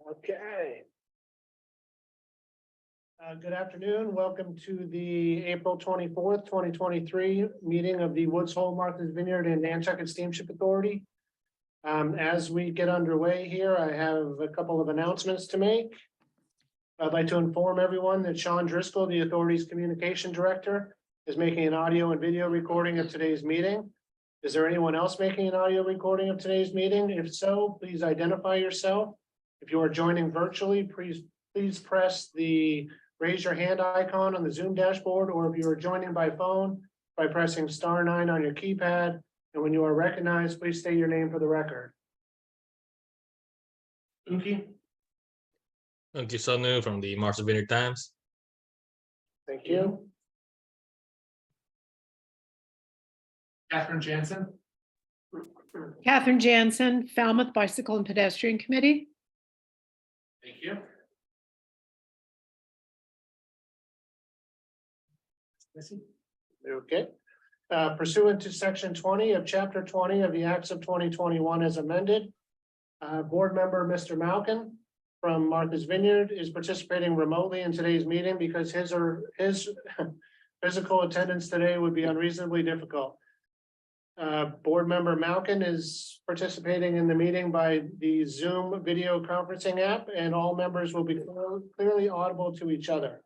Okay. Good afternoon. Welcome to the April 24th, 2023 meeting of the Woods Hole, Martha's Vineyard and Nantucket Steamship Authority. As we get underway here, I have a couple of announcements to make. I'd like to inform everyone that Sean Driscoll, the authority's communication director, is making an audio and video recording of today's meeting. Is there anyone else making an audio recording of today's meeting? If so, please identify yourself. If you are joining virtually, please press the raise your hand icon on the Zoom dashboard, or if you are joining by phone, by pressing *9 on your keypad. And when you are recognized, please state your name for the record. Unki? Unki Sonu from the Martha's Vineyard Times. Thank you. Catherine Jansen. Catherine Jansen, Falmouth Bicycle and Pedestrian Committee. Thank you. Missy? Okay. Pursuant to section 20 of chapter 20 of the Acts of 2021 as amended, board member Mr. Malkin from Martha's Vineyard is participating remotely in today's meeting because his physical attendance today would be unreasonably difficult. Board member Malkin is participating in the meeting by the Zoom video conferencing app, and all members will be clearly audible to each other.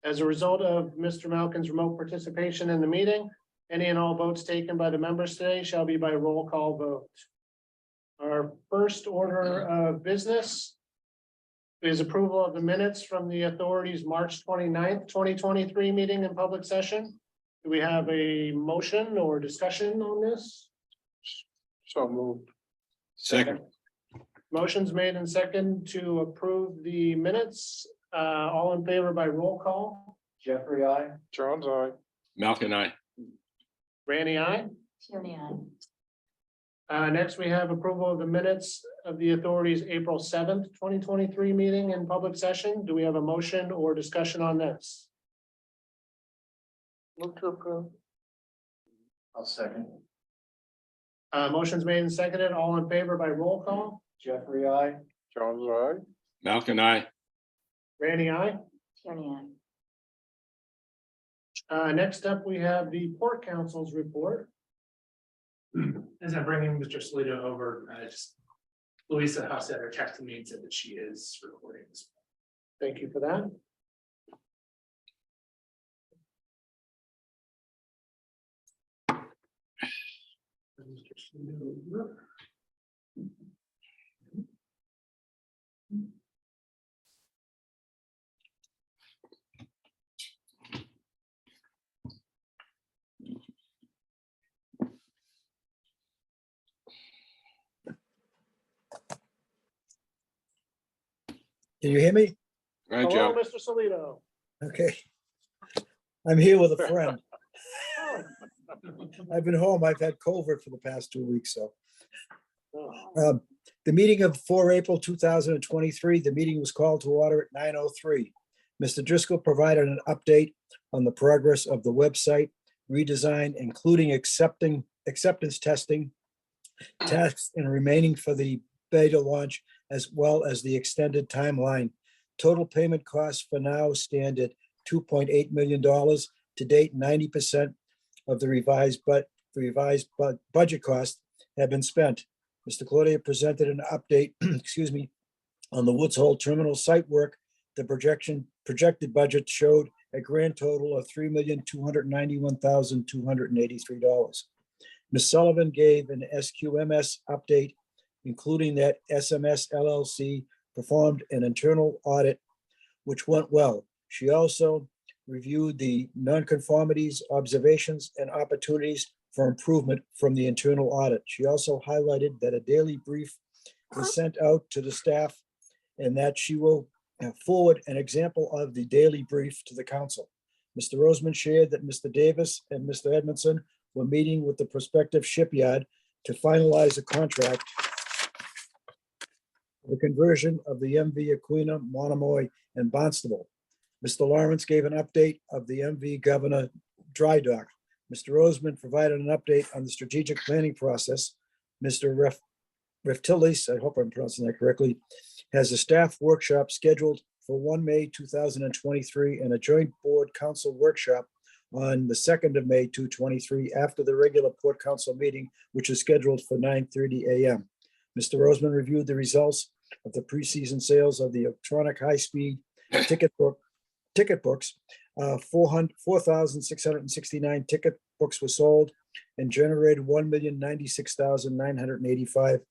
As a result of Mr. Malkin's remote participation in the meeting, any and all votes taken by the members today shall be by roll call vote. Our first order of business is approval of the minutes from the authority's March 29th, 2023 meeting in public session. Do we have a motion or discussion on this? So moved. Second. Motion's made and second to approve the minutes. All in favor by roll call. Jeffrey, I. Jones, I. Malcolm, I. Randy, aye. Tierney, aye. Next, we have approval of the minutes of the authority's April 7th, 2023 meeting in public session. Do we have a motion or discussion on this? Move to approve. I'll second. Motion's made and seconded. All in favor by roll call. Jeffrey, I. Jones, I. Malcolm, I. Randy, aye. Tierney, aye. Next up, we have the Port Council's report. As I'm bringing Mr. Salito over, just Louisa Hofstetter texted me and said that she is recording this. Thank you for that. Mr. Salito. Can you hear me? Right, Hello, Joe. Mr. Salito. Okay. I'm here with a friend. I've been home. I've had COVID for the past 2 weeks, so. The meeting of April 2023, the meeting was called to order at 9:03. Mr. Driscoll provided an update on the progress of the website redesign, including acceptance testing, tasks and remaining for the beta launch, as well as the extended timeline. Total payment costs for now stand at $2.8 million. To date, 90% of the revised budget costs have been spent. Mr. Claudia presented an update, excuse me, on the Woods Hole Terminal site work. The projected budget showed a grand total of $3,291,283. Ms. Sullivan gave an SQMS update, including that SMS LLC performed an internal audit, which went well. She also reviewed the nonconformities, observations, and opportunities for improvement from the internal audit. She also highlighted that a daily brief was sent out to the staff and that she will forward an example of the daily brief to the council. Mr. Roseman shared that Mr. Davis and Mr. Edmondson were meeting with the prospective shipyard to finalize a contract for the conversion of the MV Aquina, Monomoy, and Barnstable. Mr. Lawrence gave an update of the MV Governor Dry Dock. Mr. Roseman provided an update on the strategic planning process. Mr. Riftilis, I hope I'm pronouncing that correctly, has a staff workshop scheduled for 1 May 2023 and a joint board council workshop on the 2nd of May 2023 after the regular port council meeting, which is scheduled for 9:30 a.m. Mr. Roseman reviewed the results of the preseason sales of the electronic high-speed ticket books. 4,669 ticket books were sold and generated $1,096,985,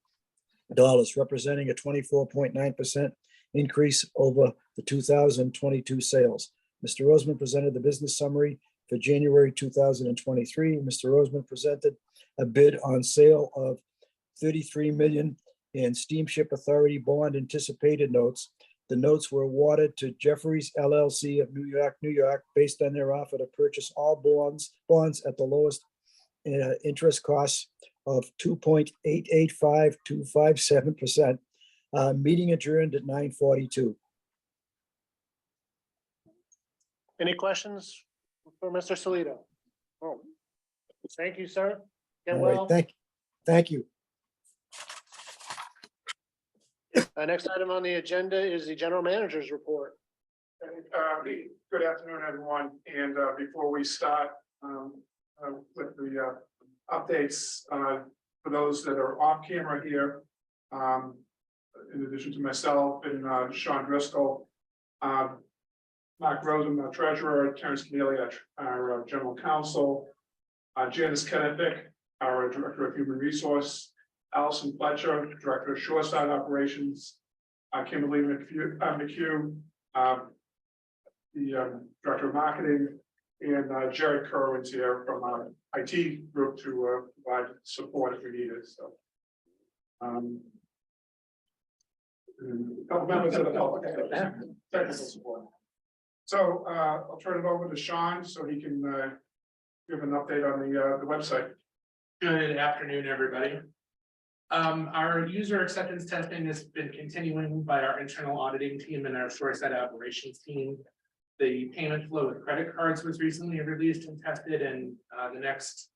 representing a 24.9% increase over the 2022 sales. Mr. Roseman presented the business summary for January 2023. Mr. Roseman presented a bid on sale of 33 million in Steamship Authority bond anticipated notes. The notes were awarded to Jefferies LLC of New York, New York, based on their offer to purchase all bonds at the lowest interest costs of 2.885257%. Meeting adjourned at 9:42. Any questions for Mr. Salido? Oh, thank you, sir. Get All right, well. thank you. Next item on the agenda is the general manager's report. Good afternoon, everyone. And before we start with the updates, for those that are off camera here, in addition to myself and Sean Driscoll, Mark Rosen, our treasurer, Terrence Keneally, our general counsel, Janice Kennefic, our director of human resource, Allison Fletcher, director of shoreside operations, Kimberly McHugh, the director of marketing, and Jared Kerwin's here from our IT group to provide support if we need it. So, and a couple members of the public, technical support. So I'll turn it over to Sean so he can give an update on the website. Good afternoon, everybody. Our user acceptance testing has been continuing by our internal auditing team and our shoreside operations team. The payment flow with credit cards was recently released and tested, and the next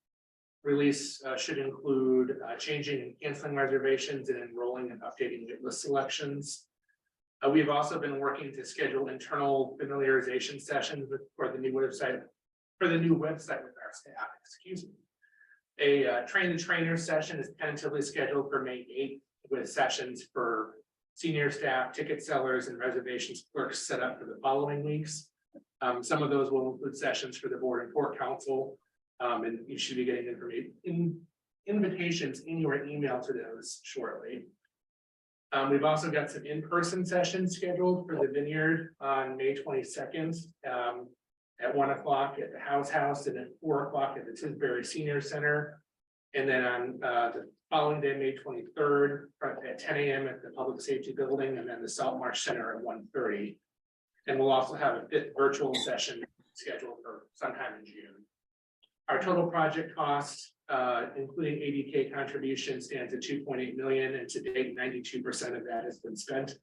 release should include changing and canceling reservations and enrolling and updating wait list selections. We've also been working to schedule internal familiarization sessions for the new website with our staff. Excuse me. A train the trainer session is tentatively scheduled for May 8th, with sessions for senior staff, ticket sellers, and reservations clerks set up for the following weeks. Some of those will include sessions for the board and port council, and you should be getting invitations in your email to those shortly. We've also got some in-person sessions scheduled for the Vineyard on May 22nd. At 1 o'clock at the House and at 4 o'clock at the Tisbury Senior Center. And then on the following day, May 23rd, at 10 a.m. at the Public Safety Building, and then the Salt Marsh Center at 1:30. And we'll also have a 5th virtual session scheduled for sometime in June. Our total project cost, including ADK contribution, stands at 2.8 million, and to date, 92% of that has been spent.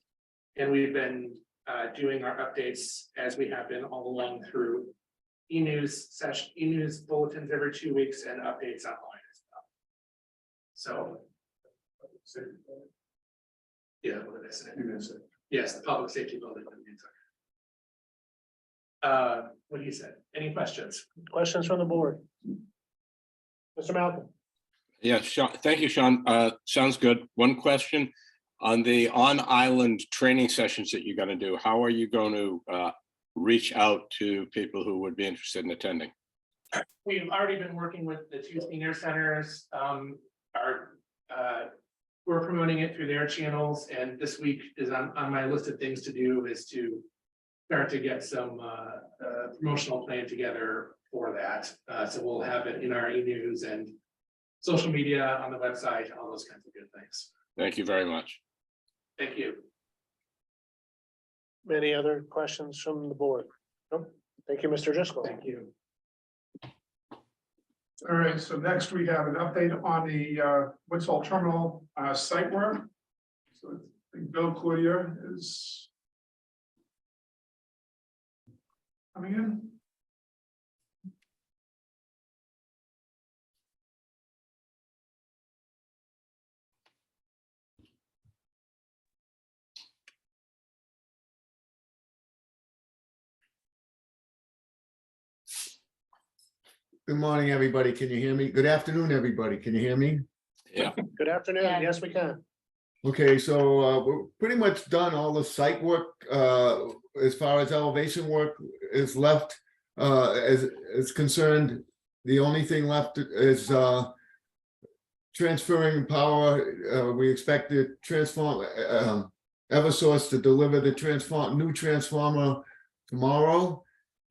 And we've been doing our updates as we have been all along through e-news bulletins every 2 weeks and updates online as well. So, yeah, what did I say? Yes, the public safety building. What do you say? Any questions? Questions from the board? Mr. Malcolm? Yeah, Sean, thank you, Sean. Sounds good. One question on the on-island training sessions that you're going to do. How are you going to reach out to people who would be interested in attending? We've already been working with the 2 senior centers. We're promoting it through their channels, and this week is on my list of things to do is to start to get some promotional plan together for that. So we'll have it in our e-news and social media, on the website, all those kinds of good things. Thank you very much. Thank you. Any other questions from the board? No? Thank you, Mr. Driscoll. Thank you. All right, so next we have an update on the Woods Hole Terminal site work. So I think Bill Cloutier is coming in. Good morning, everybody. Can you hear me? Good afternoon, everybody. Can you hear me? Yeah, Good afternoon. Yeah. Yes, we can. Okay, so we're pretty much done. All the site work, as far as elevation work is left, as is concerned. The only thing left is transferring power. We expect the Eversource to deliver the new transformer tomorrow.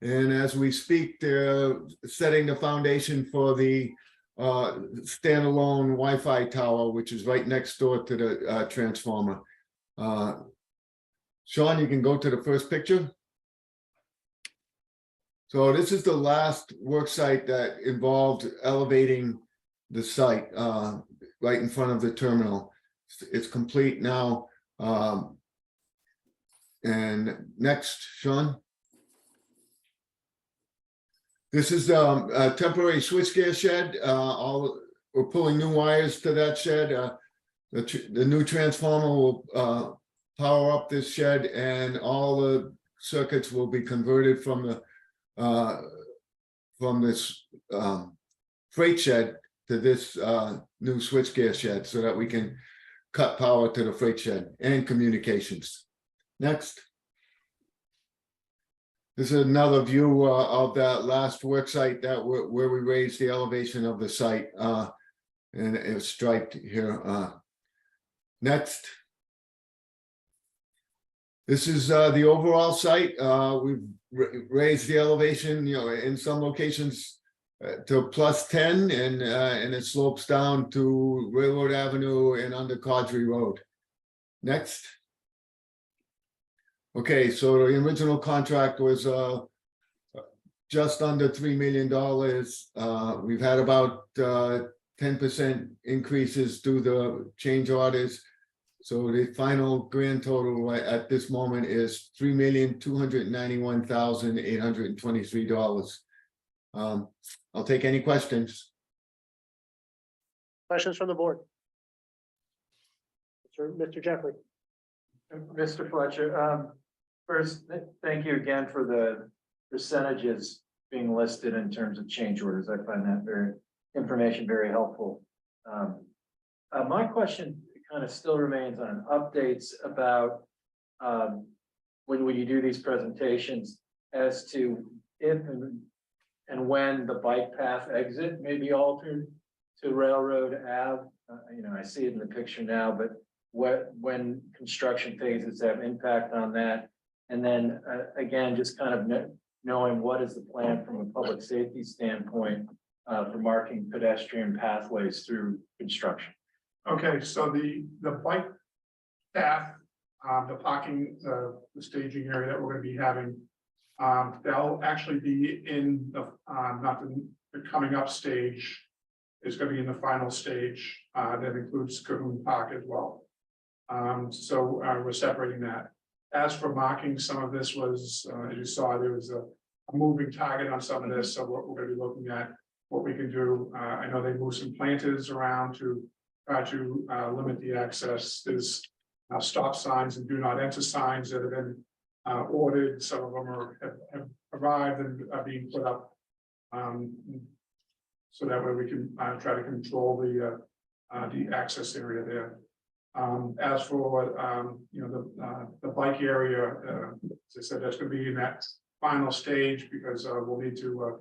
And as we speak, they're setting the foundation for the standalone Wi-Fi tower, which is right next door to the transformer. Sean, you can go to the first picture. So this is the last work site that involved elevating the site right in front of the terminal. It's complete now. And next, Sean. This is a temporary switchgear shed. We're pulling new wires to that shed. The new transformer will power up this shed, and all the circuits will be converted from this freight shed to this new switchgear shed, so that we can cut power to the freight shed and communications. Next. This is another view of that last work site where we raised the elevation of the site, and it's striped here. Next. This is the overall site. We've raised the elevation, in some locations to +10, and it slopes down to Railroad Avenue and under Caudry Road. Next. Okay, so the original contract was just under $3 million. We've had about 10% increases through the change orders. So the final grand total at this moment is $3,291,823. I'll take any questions. Questions from the board? Mr. Jeffrey. Mr. Fletcher, first, thank you again for the percentages being listed in terms of change orders. I find that information very helpful. My question kind of still remains on updates about when you do these presentations as to if and when the bike path exit may be altered to Railroad Ave. I see it in the picture now, but when construction phases have impact on that. And then again, just kind of knowing what is the plan from a public safety standpoint for marking pedestrian pathways through construction. Okay, so the bike path, the parking, the staging area that we're gonna be having, they'll actually be in the, not the coming up stage. It's gonna be in the final stage, that includes Cahoon Park as well. So we're separating that. As for marking, some of this was, as you saw, there was a moving target on some of this, so what we're gonna be looking at, what we can do. I know they moved some planters around to try to limit the access. There's stop signs and do not enter signs that have been ordered. Some of them have arrived and are being put up. So that way we can try to control the access area there. As for the bike area, as I said, that's going to be in that final stage, because we'll need to.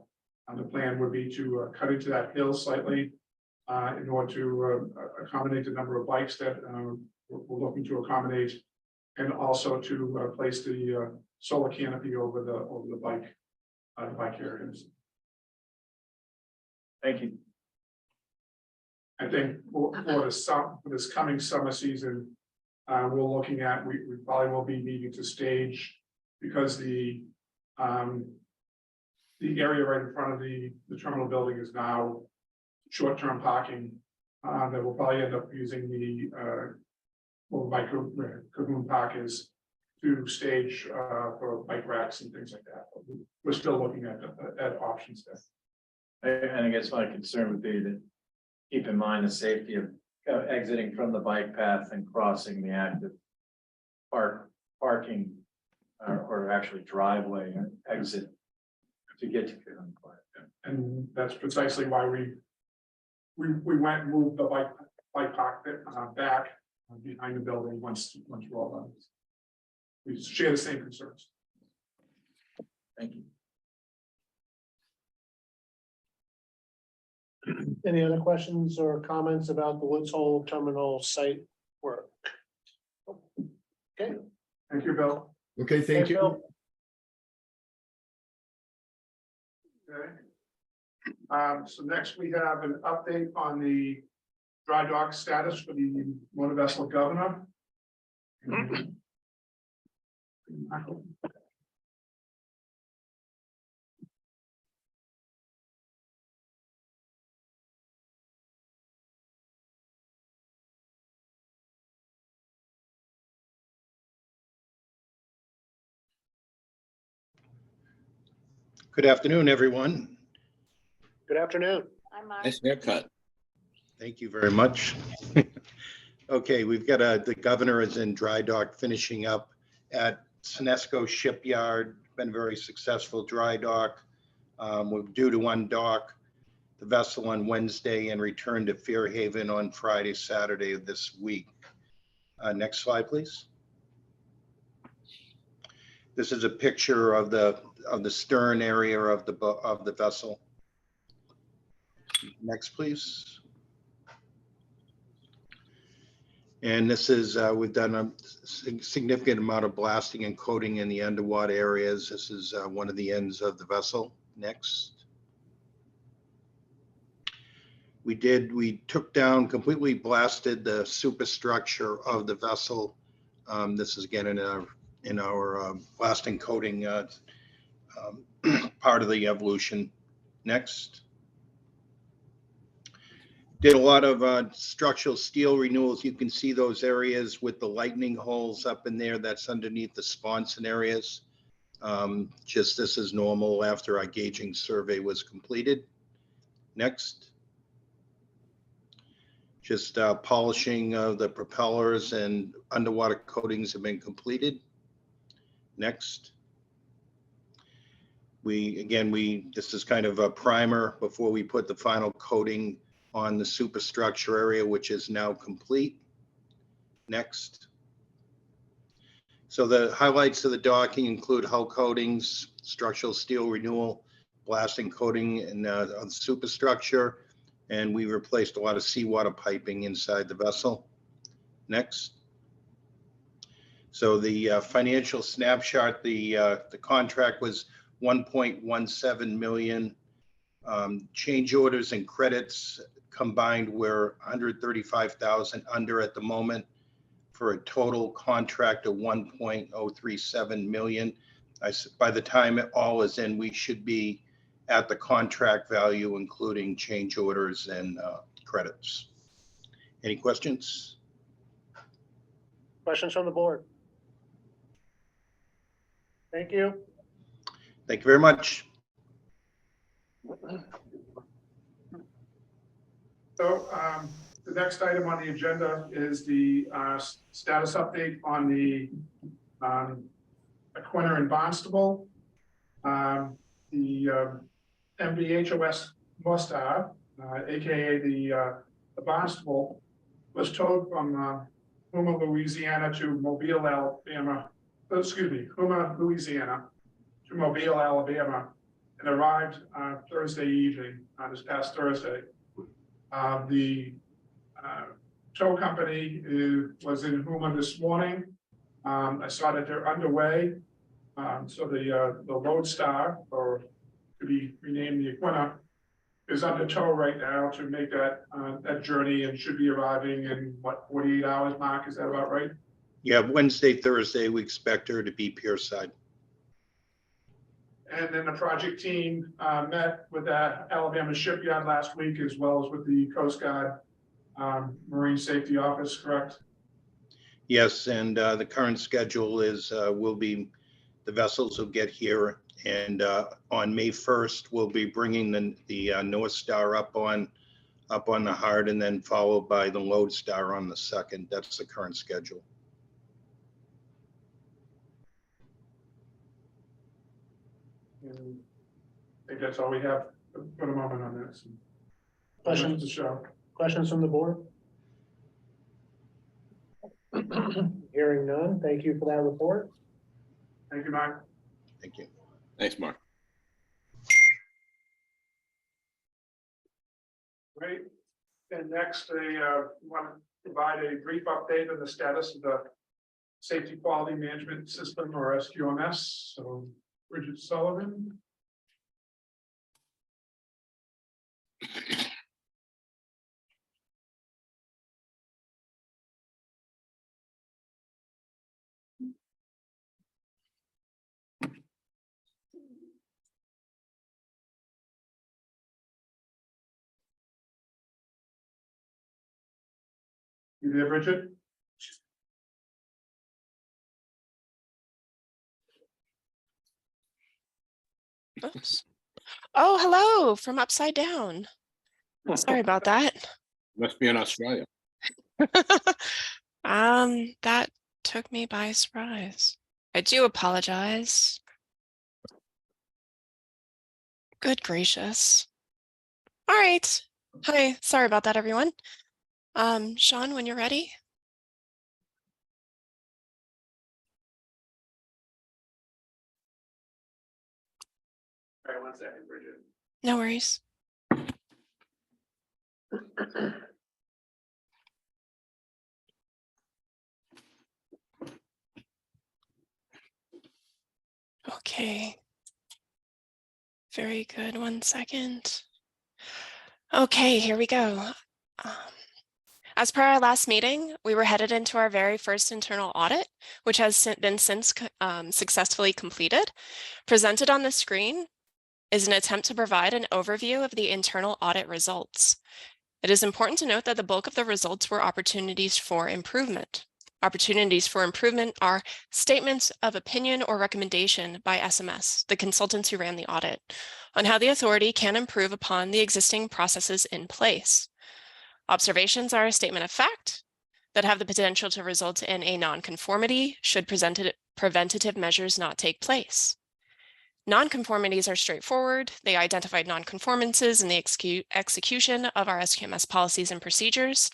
The plan would be to cut into that hill slightly in order to accommodate the number of bikes that we're looking to accommodate, and also to place the solar canopy over the bike areas. Thank you. I think for this coming summer season, we're looking at, we probably will be needing to stage, because the area right in front of the terminal building is now short-term parking. That will probably end up using the Cahoon Park is to stage for bike racks and things like that. We're still looking at options there. And I guess my concern would be to keep in mind the safety of exiting from the bike path and crossing the active parking or actually driveway exit to get to Karen Clark. And that's precisely why we went and moved the bike park back behind the building once we're all done. We share the same concerns. Thank you. Any other questions or comments about the Woods Hole Terminal site work? Okay. Thank you, Bill. Okay, thank Thanks, you. Bill. Okay. So next we have an update on the dry dock status for the motor vessel Governor. Good afternoon, everyone. Good afternoon. I'm Mark. Nice haircut. Thank you very much. Okay, we've got the governor is in dry dock finishing up at Senesco Shipyard. Been a very successful dry dock. We're due to undock the vessel on Wednesday and return to Fairhaven on Friday, Saturday of this week. Next slide, please. This is a picture of the stern area of the vessel. Next, please. And this is, we've done a significant amount of blasting and coating in the underwater areas. This is one of the ends of the vessel. Next. We took down, completely blasted the superstructure of the vessel. This is again in our blasting coating part of the evolution. Next. Did a lot of structural steel renewals. You can see those areas with the lightning holes up in there. That's underneath the sponson areas. Just this is normal after our gauging survey was completed. Next. Just polishing of the propellers and underwater coatings have been completed. Next. This is kind of a primer before we put the final coating on the superstructure area, which is now complete. Next. So the highlights of the docking include hull coatings, structural steel renewal, blasting coating, and on the superstructure. And we replaced a lot of seawater piping inside the vessel. Next. So the financial snapshot, the contract was 1.17 million. Change orders and credits combined were 135,000 under at the moment for a total contract of 1.037 million. By the time it all is in, we should be at the contract value, including change orders and credits. Any questions? Questions from the board? Thank you. Thank you very much. So the next item on the agenda is the status update on the Aquinnah and Barnstable. The MVHOS Mostar, aka the Barnstable, was towed from Houma, Louisiana to Mobile, Alabama. Houma, Louisiana to Mobile, Alabama, and arrived Thursday evening, this past Thursday. The tow company was in Houma this morning. I saw that they're underway. So the Lodestar, or to be renamed the Aquinnah, is under tow right now to make that journey and should be arriving in what, 48 hours, Mark? Is that about right? Yeah, Wednesday, Thursday, we expect her to be pierside. And then the project team met with the Alabama Shipyard last week, as well as with the Coast Guard Marine Safety Office, correct? Yes, and the current schedule is the vessels will get here, and on May 1st, we'll be bringing the North Star up on the Heart, and then followed by the Lodestar on the 2nd. That's the current schedule. think that's all we have for the moment on this. Questions? To show. Questions from the board? Hearing none, thank you for that report. Thank you, Mark. Thank you. Thanks, Mark. Great. And next, I want to provide a brief update on the status of the Safety Quality Management System, or SQMS. So Bridget Sullivan. You there, Bridget? Oops. Oh, hello from upside down. Sorry about that. Must be in Australia. That took me by surprise. I do apologize. Good gracious. All right. Hi, sorry about that, everyone. Sean, when you're ready. All right, 1 second, Bridget. No worries. Okay. Very good. 1 second. Okay, here we go. As per our last meeting, we were headed into our very first internal audit, which has been since successfully completed. Presented on the screen is an attempt to provide an overview of the internal audit results. It is important to note that the bulk of the results were opportunities for improvement. Opportunities for improvement are statements of opinion or recommendation by SMS, the consultants who ran the audit, on how the authority can improve upon the existing processes in place. Observations are a statement of fact that have the potential to result in a nonconformity should preventative measures not take place. Nonconformities are straightforward. They identified nonconformances in the execution of our SQMS policies and procedures,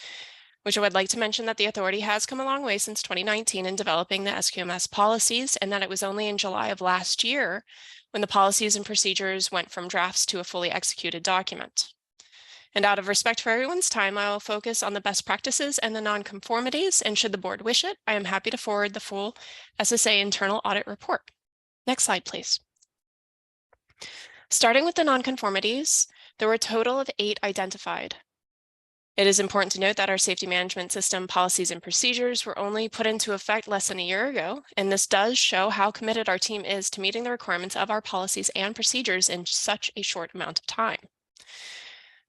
which I would like to mention that the authority has come a long way since 2019 in developing the SQMS policies, and that it was only in July of last year when the policies and procedures went from drafts to a fully executed document. And out of respect for everyone's time, I will focus on the best practices and the nonconformities, and should the board wish it, I am happy to forward the full SSA internal audit report. Next slide, please. Starting with the nonconformities, there were a total of 8 identified. It is important to note that our safety management system policies and procedures were only put into effect less than a year ago, and this does show how committed our team is to meeting the requirements of our policies and procedures in such a short amount of time.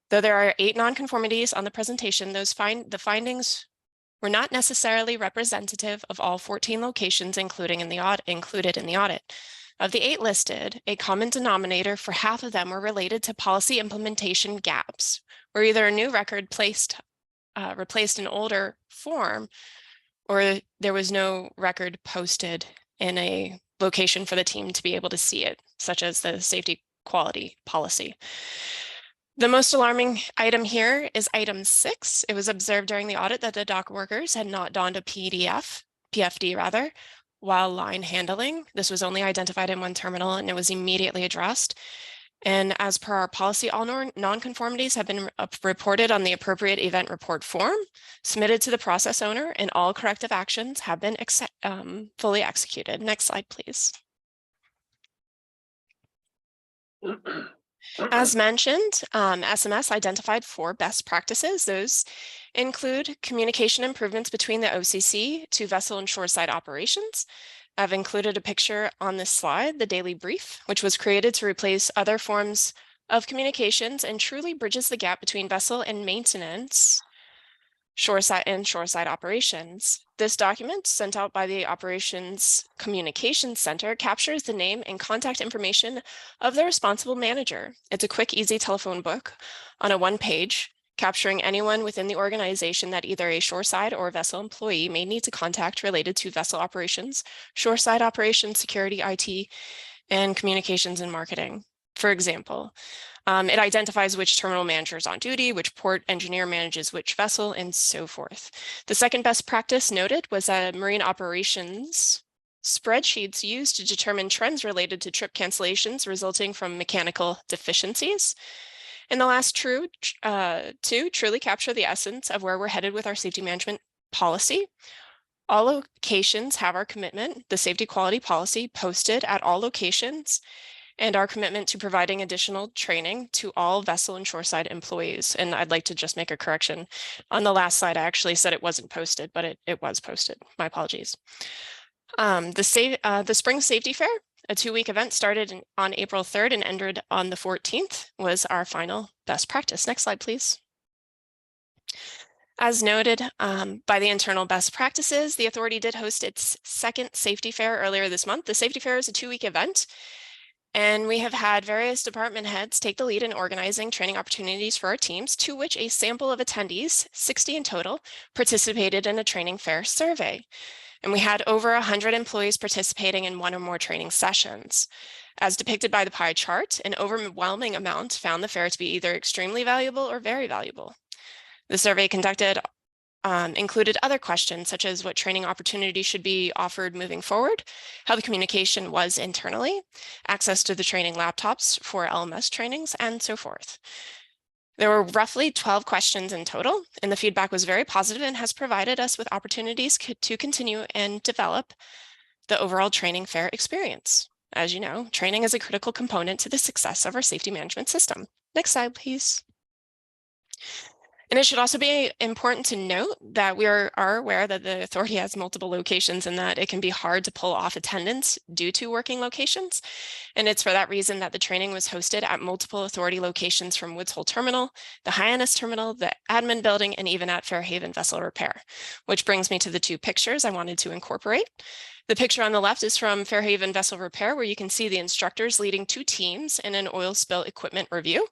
Though there are 8 nonconformities on the presentation, the findings were not necessarily representative of all 14 locations included in the audit. Of the 8 listed, a common denominator for half of them were related to policy implementation gaps, where either a new record replaced an older form, or there was no record posted in a location for the team to be able to see it, such as the safety quality policy. The most alarming item here is item 6. It was observed during the audit that the dock workers had not donned a PFD rather, while line handling. This was only identified in one terminal and it was immediately addressed. And as per our policy, all nonconformities have been reported on the appropriate event report form, submitted to the process owner, and all corrective actions have been fully executed. Next slide, please. As mentioned, SMS identified 4 best practices. Those include communication improvements between the OCC to vessel and shoreside operations. I've included a picture on this slide, the daily brief, which was created to replace other forms of communications and truly bridges the gap between vessel and maintenance, shoreside operations. This document, sent out by the Operations Communications Center, captures the name and contact information of the responsible manager. It's a quick, easy telephone book on a 1-page, capturing anyone within the organization that either a shoreside or vessel employee may need to contact related to vessel operations, shoreside operations, security, IT, and communications and marketing. For example, it identifies which terminal manager is on duty, which port engineer manages which vessel, and so forth. The second best practice noted was that marine operations spreadsheets used to determine trends related to trip cancellations resulting from mechanical deficiencies. And the last two truly capture the essence of where we're headed with our safety management policy. All locations have our commitment, the safety quality policy posted at all locations, and our commitment to providing additional training to all vessel and shoreside employees. And I'd like to just make a correction. On the last slide, I actually said it wasn't posted, but it was posted. My apologies. The Spring Safety Fair, a 2-week event, started on April 3rd and ended on the 14th, was our final best practice. Next slide, please. As noted by the internal best practices, the authority did host its second safety fair earlier this month. The safety fair is a 2-week event, and we have had various department heads take the lead in organizing training opportunities for our teams, to which a sample of attendees, 60 in total, participated in a training fair survey. And we had over 100 employees participating in one or more training sessions. As depicted by the pie chart, an overwhelming amount found the fair to be either extremely valuable or very valuable. The survey conducted included other questions, such as what training opportunities should be offered moving forward, how the communication was internally, access to the training laptops for LMS trainings, and so forth. There were roughly 12 questions in total, and the feedback was very positive and has provided us with opportunities to continue and develop the overall training fair experience. As you know, training is a critical component to the success of our safety management system. Next slide, please. And it should also be important to note that we are aware that the authority has multiple locations and that it can be hard to pull off attendance due to working locations. And it's for that reason that the training was hosted at multiple authority locations, from Woods Hole Terminal, the Hyannis Terminal, the admin building, and even at Fairhaven Vessel Repair. Which brings me to the 2 pictures I wanted to incorporate. The picture on the left is from Fairhaven Vessel Repair, where you can see the instructors leading 2 teams in an oil spill equipment review.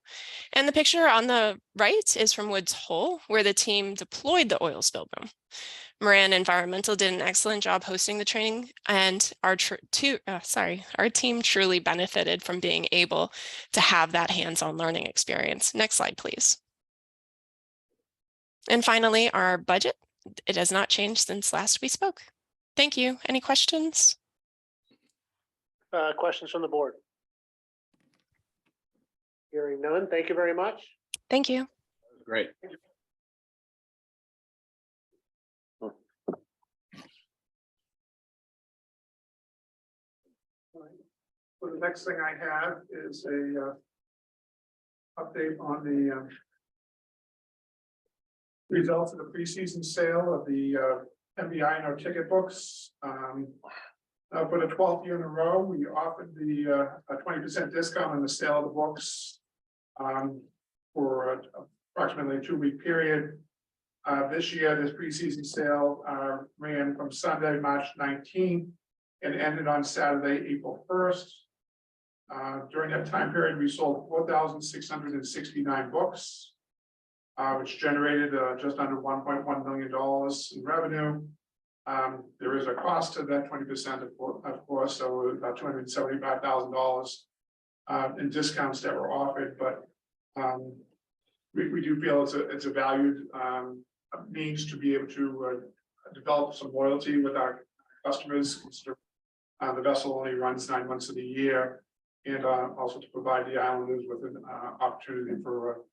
And the picture on the right is from Woods Hole, where the team deployed the oil spill boom. Moran Environmental did an excellent job hosting the training, and our team truly benefited from being able to have that hands-on learning experience. Next slide, please. And finally, our budget. It has not changed since last we spoke. Thank you. Any questions? Questions from the board? Hearing none. Thank you very much. Thank you. Great. So the next thing I have is a update on the results of the preseason sale of the MBI in our ticket books. For the 12th year in a row, we offered the a 20% discount on the sale of the books for approximately a 2-week period. This year, this preseason sale ran from Sunday, March 19th, and ended on Saturday, April 1st. During that time period, we sold 4,669 books, which generated just under $1.1 million in revenue. There is a cost to that 20%, of course, so about $275,000 in discounts that were offered, but we do feel it's a valued means to be able to develop some loyalty with our customers. The vessel only runs 9 months of the year, and also to provide the islanders with an opportunity for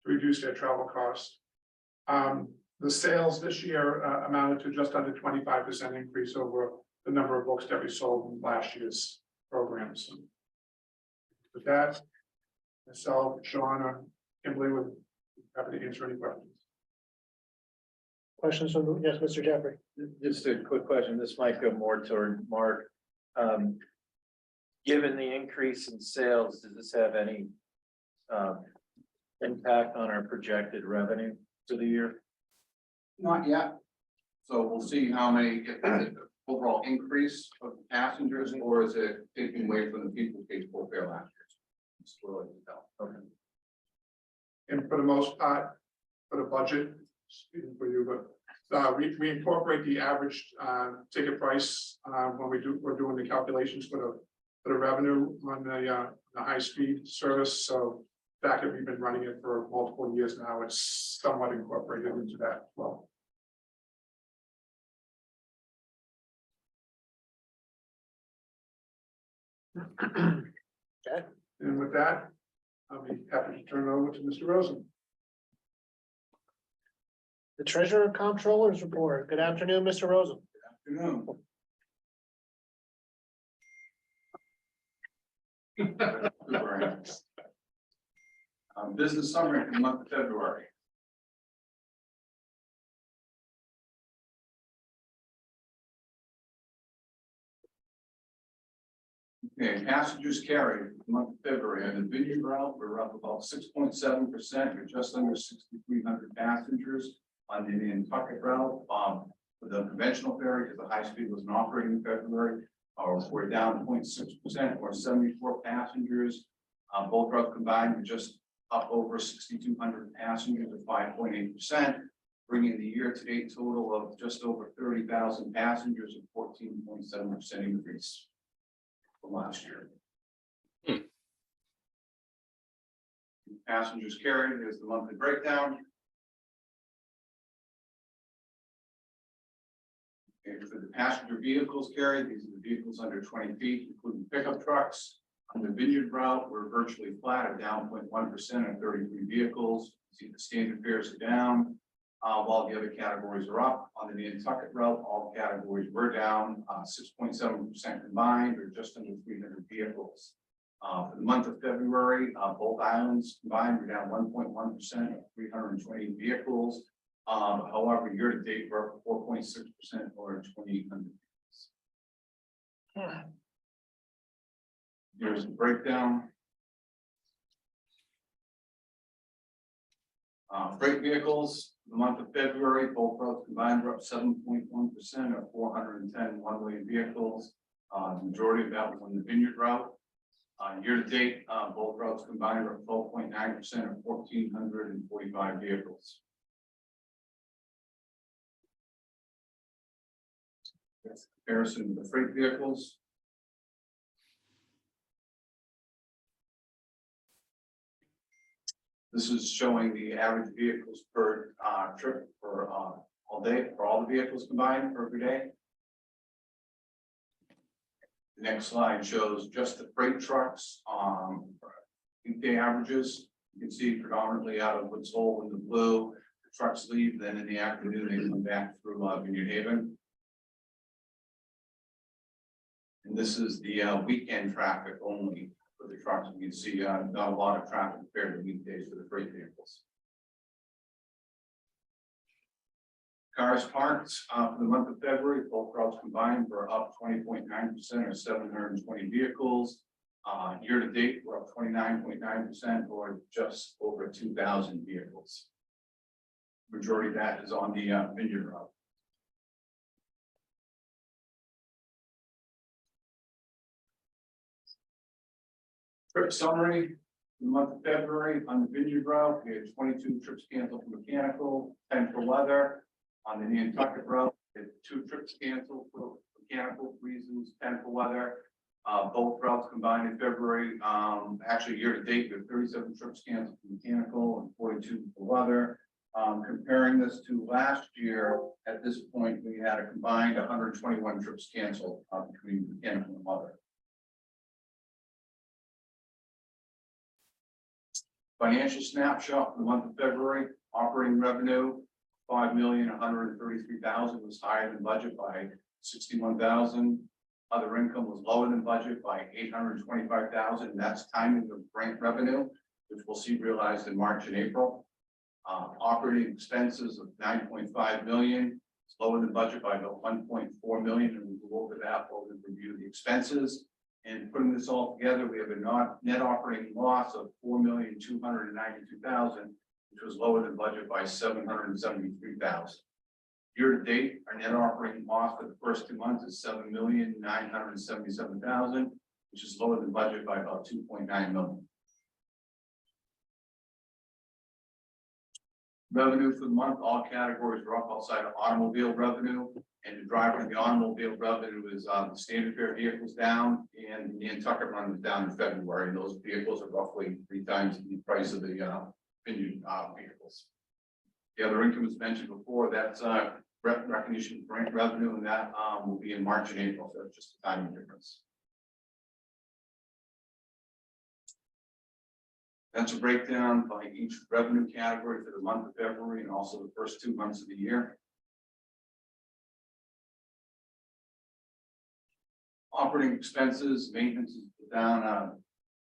to reduce their travel costs. The sales this year amounted to just under 25% increase over the number of books that we sold in last year's programs. With that, myself, Sean, or Kimberly would be happy to answer any questions. Questions from, yes, Mr. Jeffrey. Just a quick question. This might go more toward Mark. Given the increase in sales, does this have any impact on our projected revenue for the year? Not yet. So we'll see how many, if it's overall increase of passengers, or is it taking away from the people who paid full fare last year? It's too early to tell. Okay. And for the most part, for the budget, speaking for you, but we incorporate the average ticket price when we're doing the calculations for the revenue on the high-speed service, so the fact that we've been running it for multiple years now, it's somewhat incorporated into that as well. Okay. And with that, I'll be happy to turn it over to Mr. Rosen. The treasurer comptroller's report. Good afternoon, Mr. Rosen. Afternoon. Business summary for the month of February. Okay, passengers carried for the month of February on the Vineyard route, we're up about 6.7%, or just under 6,300 passengers. On the Nantucket route, for the conventional ferry, because the high speed wasn't operating in February, we're down 0.6% or 74 passengers. Both routes combined, we're just up over 6,200 passengers at 5.8%, bringing the year-to-date total of just over 30,000 passengers, a 14.7% increase from last year. Passengers carried is the monthly breakdown. Okay, for the passenger vehicles carried, these are the vehicles under 20 feet, including pickup trucks. On the Vineyard route, we're virtually flat or down 0.1% on 33 vehicles. See the standard fares are down, while the other categories are up. On the Nantucket route, all categories were down 6.7% combined, or just under 300 vehicles. For the month of February, both islands combined were down 1.1% or 320 vehicles. However, year to date, we're up 4.6% or 2,800 vehicles. Here's the breakdown. Freight vehicles, the month of February, both routes combined were up 7.1% or 410 one-way vehicles. The majority of that was on the Vineyard route. Year to date, both routes combined were up 12.9% or 1,445 vehicles. That's the comparison with the freight vehicles. This is showing the average vehicles per trip for all day, for all the vehicles combined for every day. The next slide shows just the freight trucks, weekday averages. You can see predominantly out of Woods Hole in the blue. The trucks leave, then in the afternoon they come back through Vineyard Haven. And this is the weekend traffic only for the trucks. You can see not a lot of traffic compared to weekdays for the freight vehicles. Cars parked for the month of February, both routes combined were up 20.9% or 720 vehicles. Year to date, we're up 29.9% or just over 2,000 vehicles. Majority of that is on the Vineyard route. Trip summary, the month of February on the Vineyard route, we had 22 trips canceled for mechanical, 10 for weather. On the Nantucket route, we had 2 trips canceled for mechanical reasons, 10 for weather. Both routes combined in February, actually year to date, we have 37 trips canceled for mechanical and 42 for weather. Comparing this to last year, at this point, we had a combined 121 trips canceled between mechanical and weather. Financial snapshot for the month of February, operating revenue, $5,133,000 was higher than budget by $61,000. Other income was lower than budget by $825,000. That's timing of grant revenue, which we'll see realized in March and April. Operating expenses of $9.5 million, it's lower than budget by about $1.4 million, and we'll go over that while we review the expenses. And putting this all together, we have a net operating loss of $4,292,000, which was lower than budget by $773,000. Year to date, our net operating loss for the first 2 months is $7,977,000, which is lower than budget by about $2.9 million. Revenue for the month, all categories are up outside of automobile revenue. And the driver of the automobile revenue is the standard fare vehicles down and the Nantucket run was down in February. And those vehicles are roughly 3 times the price of the vineyard vehicles. The other income was mentioned before, that's recognition of grant revenue, and that will be in March and April, so it's just a timing difference. That's a breakdown by each revenue category for the month of February and also the first 2 months of the year. Operating expenses, maintenance is down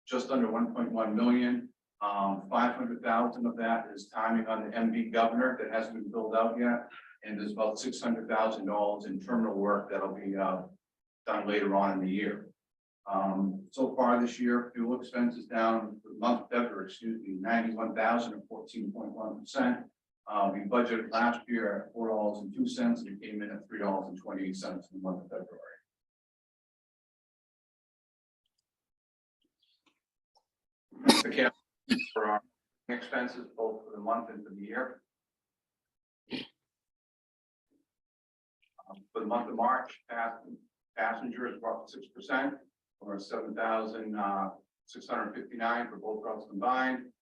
just under 1.1 million. 500,000 of that is timing on the MV governor that hasn't been filled out yet. And there's about $600,000 in terminal work that'll be done later on in the year. So far this year, fuel expense is down for the month of February, 91,000 or 14.1%. We budgeted last year at $4.02 and it came in at $3.28 in the month of February. The cap for our expenses, both for the month and for the year. For the month of March, passengers were up 6%, or 7,659 for both routes combined.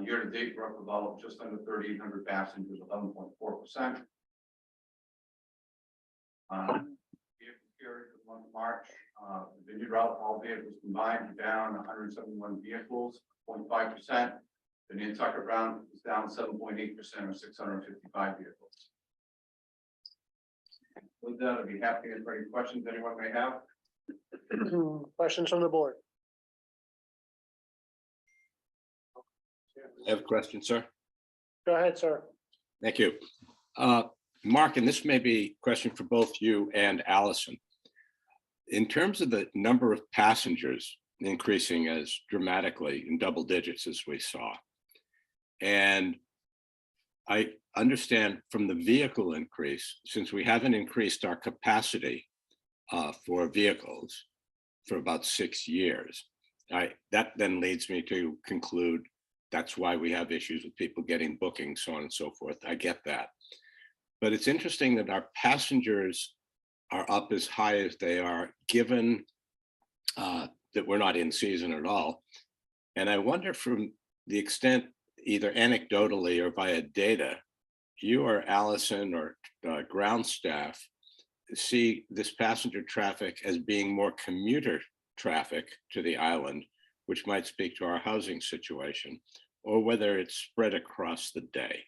Year to date, we're up about just under 3,800 passengers, 11.4%. Here for the month of March, the vineyard route, all vehicles combined, down 171 vehicles, 0.5%. The Nantucket round is down 7.8%, or 655 vehicles. With that, I'd be happy to answer any questions anyone may have. Questions from the board? I have a question, sir. Go ahead, sir. Thank you. Mark, and this may be a question for both you and Allison. In terms of the number of passengers increasing as dramatically in double digits as we saw, and I understand from the vehicle increase, since we haven't increased our capacity for vehicles for about 6 years, that then leads me to conclude that's why we have issues with people getting bookings, so on and so forth. I get that. But it's interesting that our passengers are up as high as they are, given that we're not in season at all. And I wonder, from the extent, either anecdotally or via data, you or Allison or ground staff see this passenger traffic as being more commuter traffic to the island, which might speak to our housing situation, or whether it's spread across the day.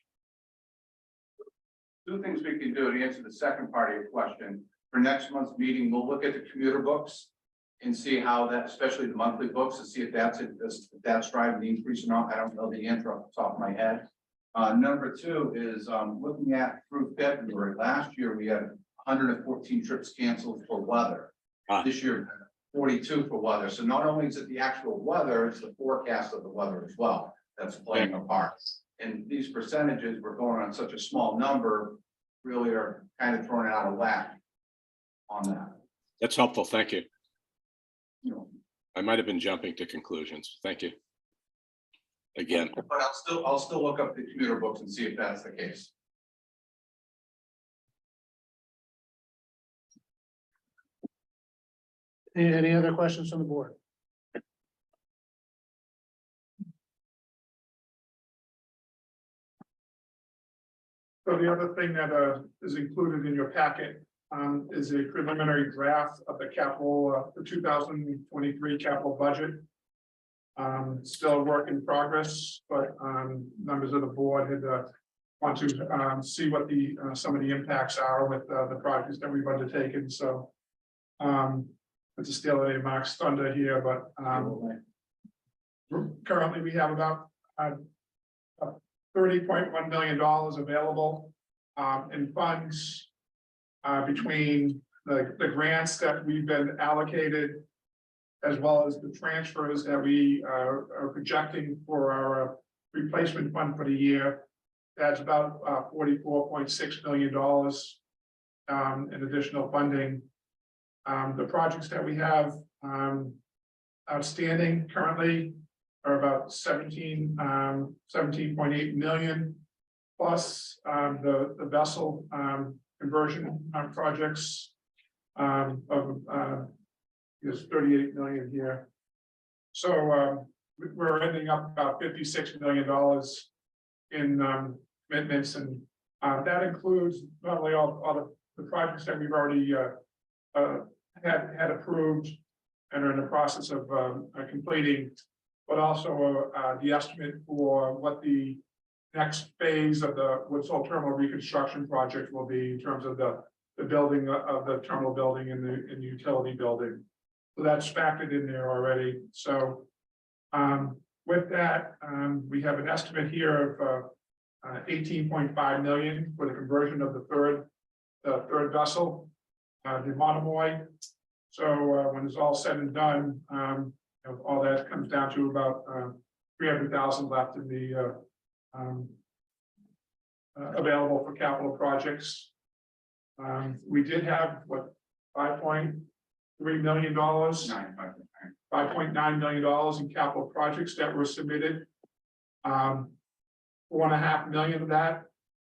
2 things we can do to answer the second part of your question. For next month's meeting, we'll look at the commuter books and see how that, especially the monthly books, and see if that's driving the increase or not. I don't know the answer off the top of my head. Number 2 is looking at through February. Last year, we had 114 trips canceled for weather. This year, 42 for weather. So not only is it the actual weather, it's the forecast of the weather as well that's playing a part. And these percentages, we're going on such a small number, really are kind of thrown out of whack on that. That's helpful. Thank you. You know, I might have been jumping to conclusions. Thank you. Again. but I'll still look up the commuter books and see if that's the case. Any other questions from the board? So the other thing that is included in your packet is a preliminary draft of the capital, the 2023 capital budget. Still a work in progress, but members of the board had want to see what the some of the impacts are with the projects that we've undertaken. So it's a steal of Mark's thunder here, but currently we have about $30.1 million available in funds between the grants that we've been allocated, as well as the transfers that we are projecting for our replacement fund for the year. That's about $44.6 million in additional funding. The projects that we have outstanding currently are about 17.8 million. plus the vessel conversion projects of there's 38 million here. So we're ending up about $56 million in commitments, and that includes not only all the projects that we've already had approved and are in the process of completing, but also the estimate for what the next phase of the Woods Hole Terminal reconstruction project will be in terms of the building of the terminal building and the utility building. So that's factored in there already. So with that, we have an estimate here of 18.5 million for the conversion of the third vessel, the Monomoy. So when it's all said and done, all that comes down to about 300,000 left in the available for capital projects. We did have what, $5.3 million, $5.9 million in capital projects that were submitted. 4.5 million of that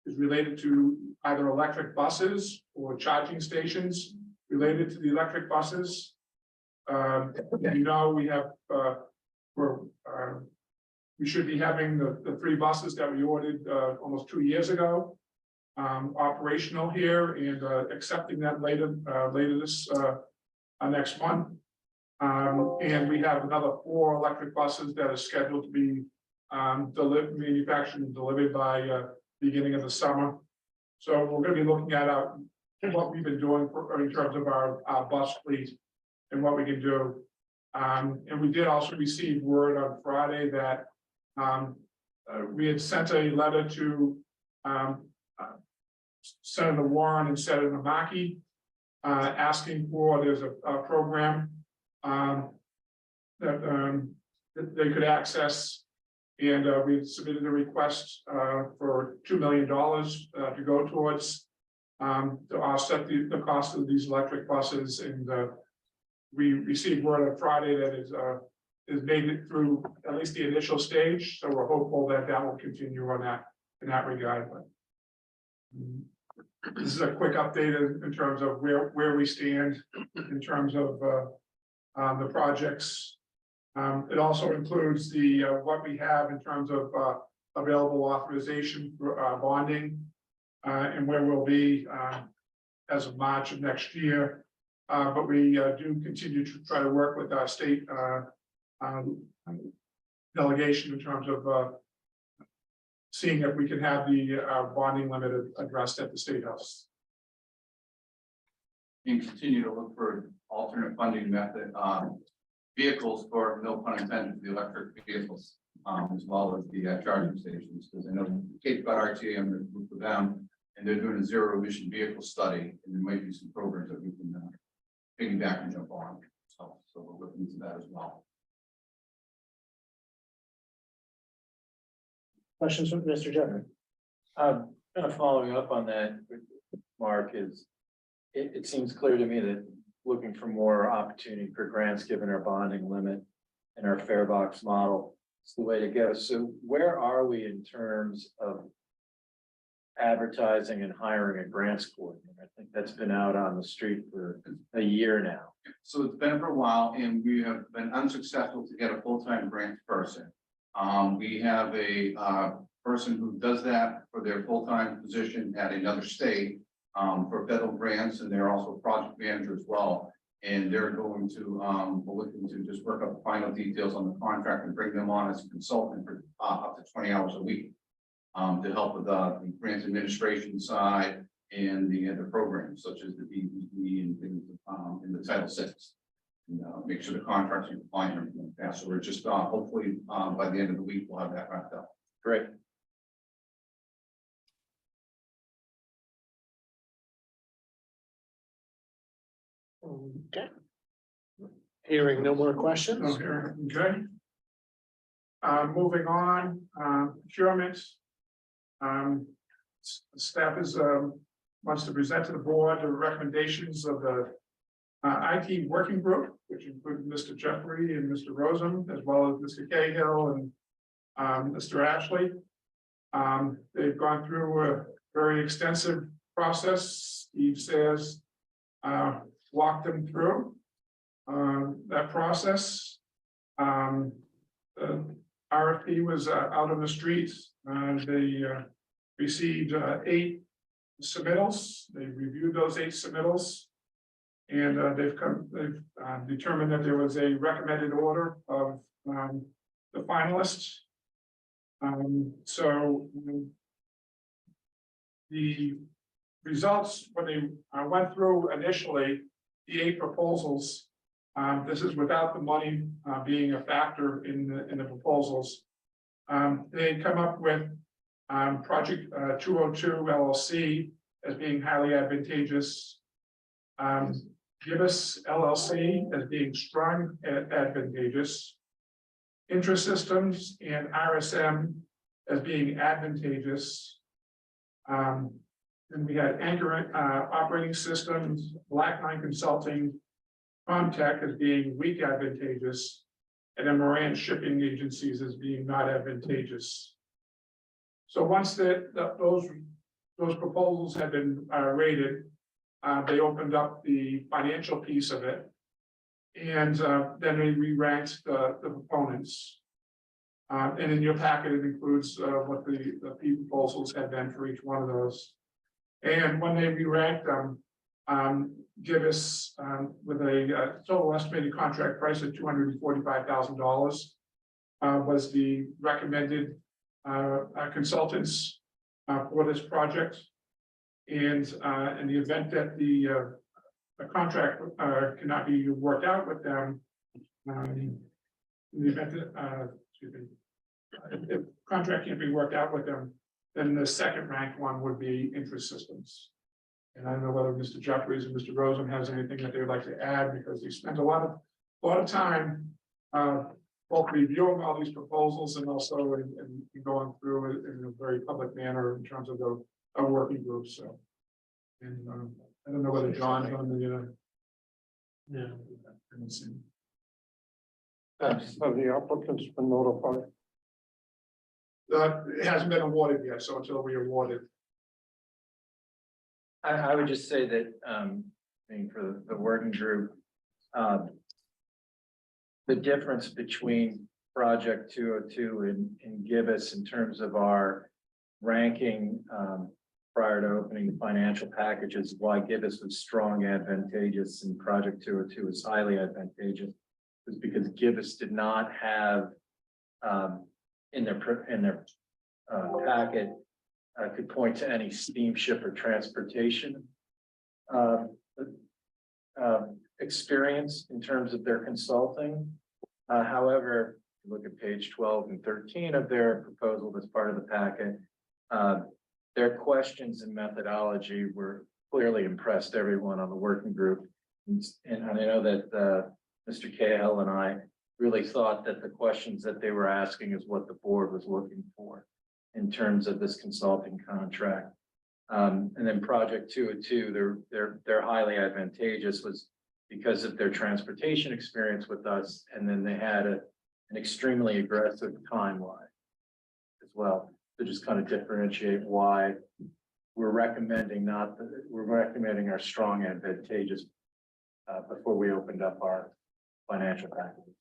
is related to either electric buses or charging stations related to the electric buses. We have we should be having the 3 buses that we ordered almost 2 years ago operational here and accepting that later this next month. And we have another 4 electric buses that are scheduled to be manufactured and delivered by beginning of the summer. So we're going to be looking at what we've been doing in terms of our bus fleet and what we can do. And we did also receive word on Friday that we had sent a letter to Senator Warren and Senator Maki asking for, there's a program that they could access. And we submitted a request for $2 million to go towards to offset the cost of these electric buses. And we received word on Friday that is made it through at least the initial stage. So we're hopeful that that will continue on that in that regard. But this is a quick update in terms of where we stand in terms of the projects. It also includes the what we have in terms of available authorization for bonding and where we'll be as of March of next year. But we do continue to try to work with our state delegation in terms of seeing if we can have the bonding limit addressed at the State House. And continue to look for alternate funding method, vehicles for, no pun intended, the electric vehicles, as well as the charging stations. Because I know Cape Cod RTA, I'm going to group with them, and they're doing a zero emission vehicle study, and there might be some programs that we can piggyback and jump on. So we're looking into that as well. Questions from Mr. Jeffrey? Kind of following up on that, Mark, is it seems clear to me that looking for more opportunity for grants, given our bonding limit and our fare box model, is the way to go. So where are we in terms of advertising and hiring a grants coordinator? I think that's been out on the street for a year now. So it's been for a while, and we have been unsuccessful to get a full-time grants person. We have a person who does that for their full-time position at another state for federal grants, and they're also a project manager as well. And they're going to, we're looking to just work up the final details on the contract and bring them on as a consultant for up to 20 hours a week to help with the grants administration side and the programs such as the DBE and things in the Title VI. And, make sure the contracts are compliant and everything like that. So we're just hopefully by the end of the week we'll have that wrapped up. Great. Okay. Hearing no more questions. Okay. Moving on, procurement. Staff is wants to present to the board the recommendations of the IT working group, which include Mr. Jeffrey and Mr. Rosen, as well as Mr. Cahill and Mr. Ashley. They've gone through a very extensive process. Steve says, walked them through that process. The RFP was out on the streets. They received 8 submittals. They reviewed those 8 submittals. And they've determined that there was a recommended order of the finalists. The results, when they went through initially, the 8 proposals, this is without the money being a factor in the proposals. They come up with project 202 LLC as being highly advantageous. Gibus LLC as being strong advantageous. Intrasystems and RSM as being advantageous. And we had Anchor Operating Systems, Blackline Consulting, Comtech as being weak advantageous, and then Moran Shipping Agencies as being not advantageous. So once those proposals had been rated, they opened up the financial piece of it. And then they re-ranked the proponents. And in your packet, it includes what the P proposals had been for each one of those. And when they re-ranked them, Gibus with a total estimated contract price of $245,000 was the recommended consultants for this project. And in the event that the contract cannot be worked out with them, in the event that if the contract can't be worked out with them, then the second ranked one would be Intrasystems. And I don't know whether Mr. Jeffries and Mr. Rosen has anything that they would like to add, because they spent a lot of time both reviewing all these proposals and also in going through it in a very public manner in terms of a working group. So, and I don't know whether John's on the yeah. Have the applicants been notified? It hasn't been awarded yet, so until we award it. I would just say that, being for the working group, the difference between Project 202 and Gibus in terms of our ranking prior to opening the financial packages, why Gibus was strong advantageous and Project 202 is highly advantageous, was because Gibus did not have in their packet could point to any steamship or transportation experience in terms of their consulting. However, if you look at page 12 and 13 of their proposal that's part of the packet, their questions and methodology were clearly impressed everyone on the working group. And I know that Mr. Cahill and I really thought that the questions that they were asking is what the board was looking for in terms of this consulting contract. And then Project 202, they're highly advantageous was because of their transportation experience with us, and then they had an extremely aggressive timeline as well to just kind of differentiate why we're recommending we're recommending our strong advantageous before we opened up our financial packages.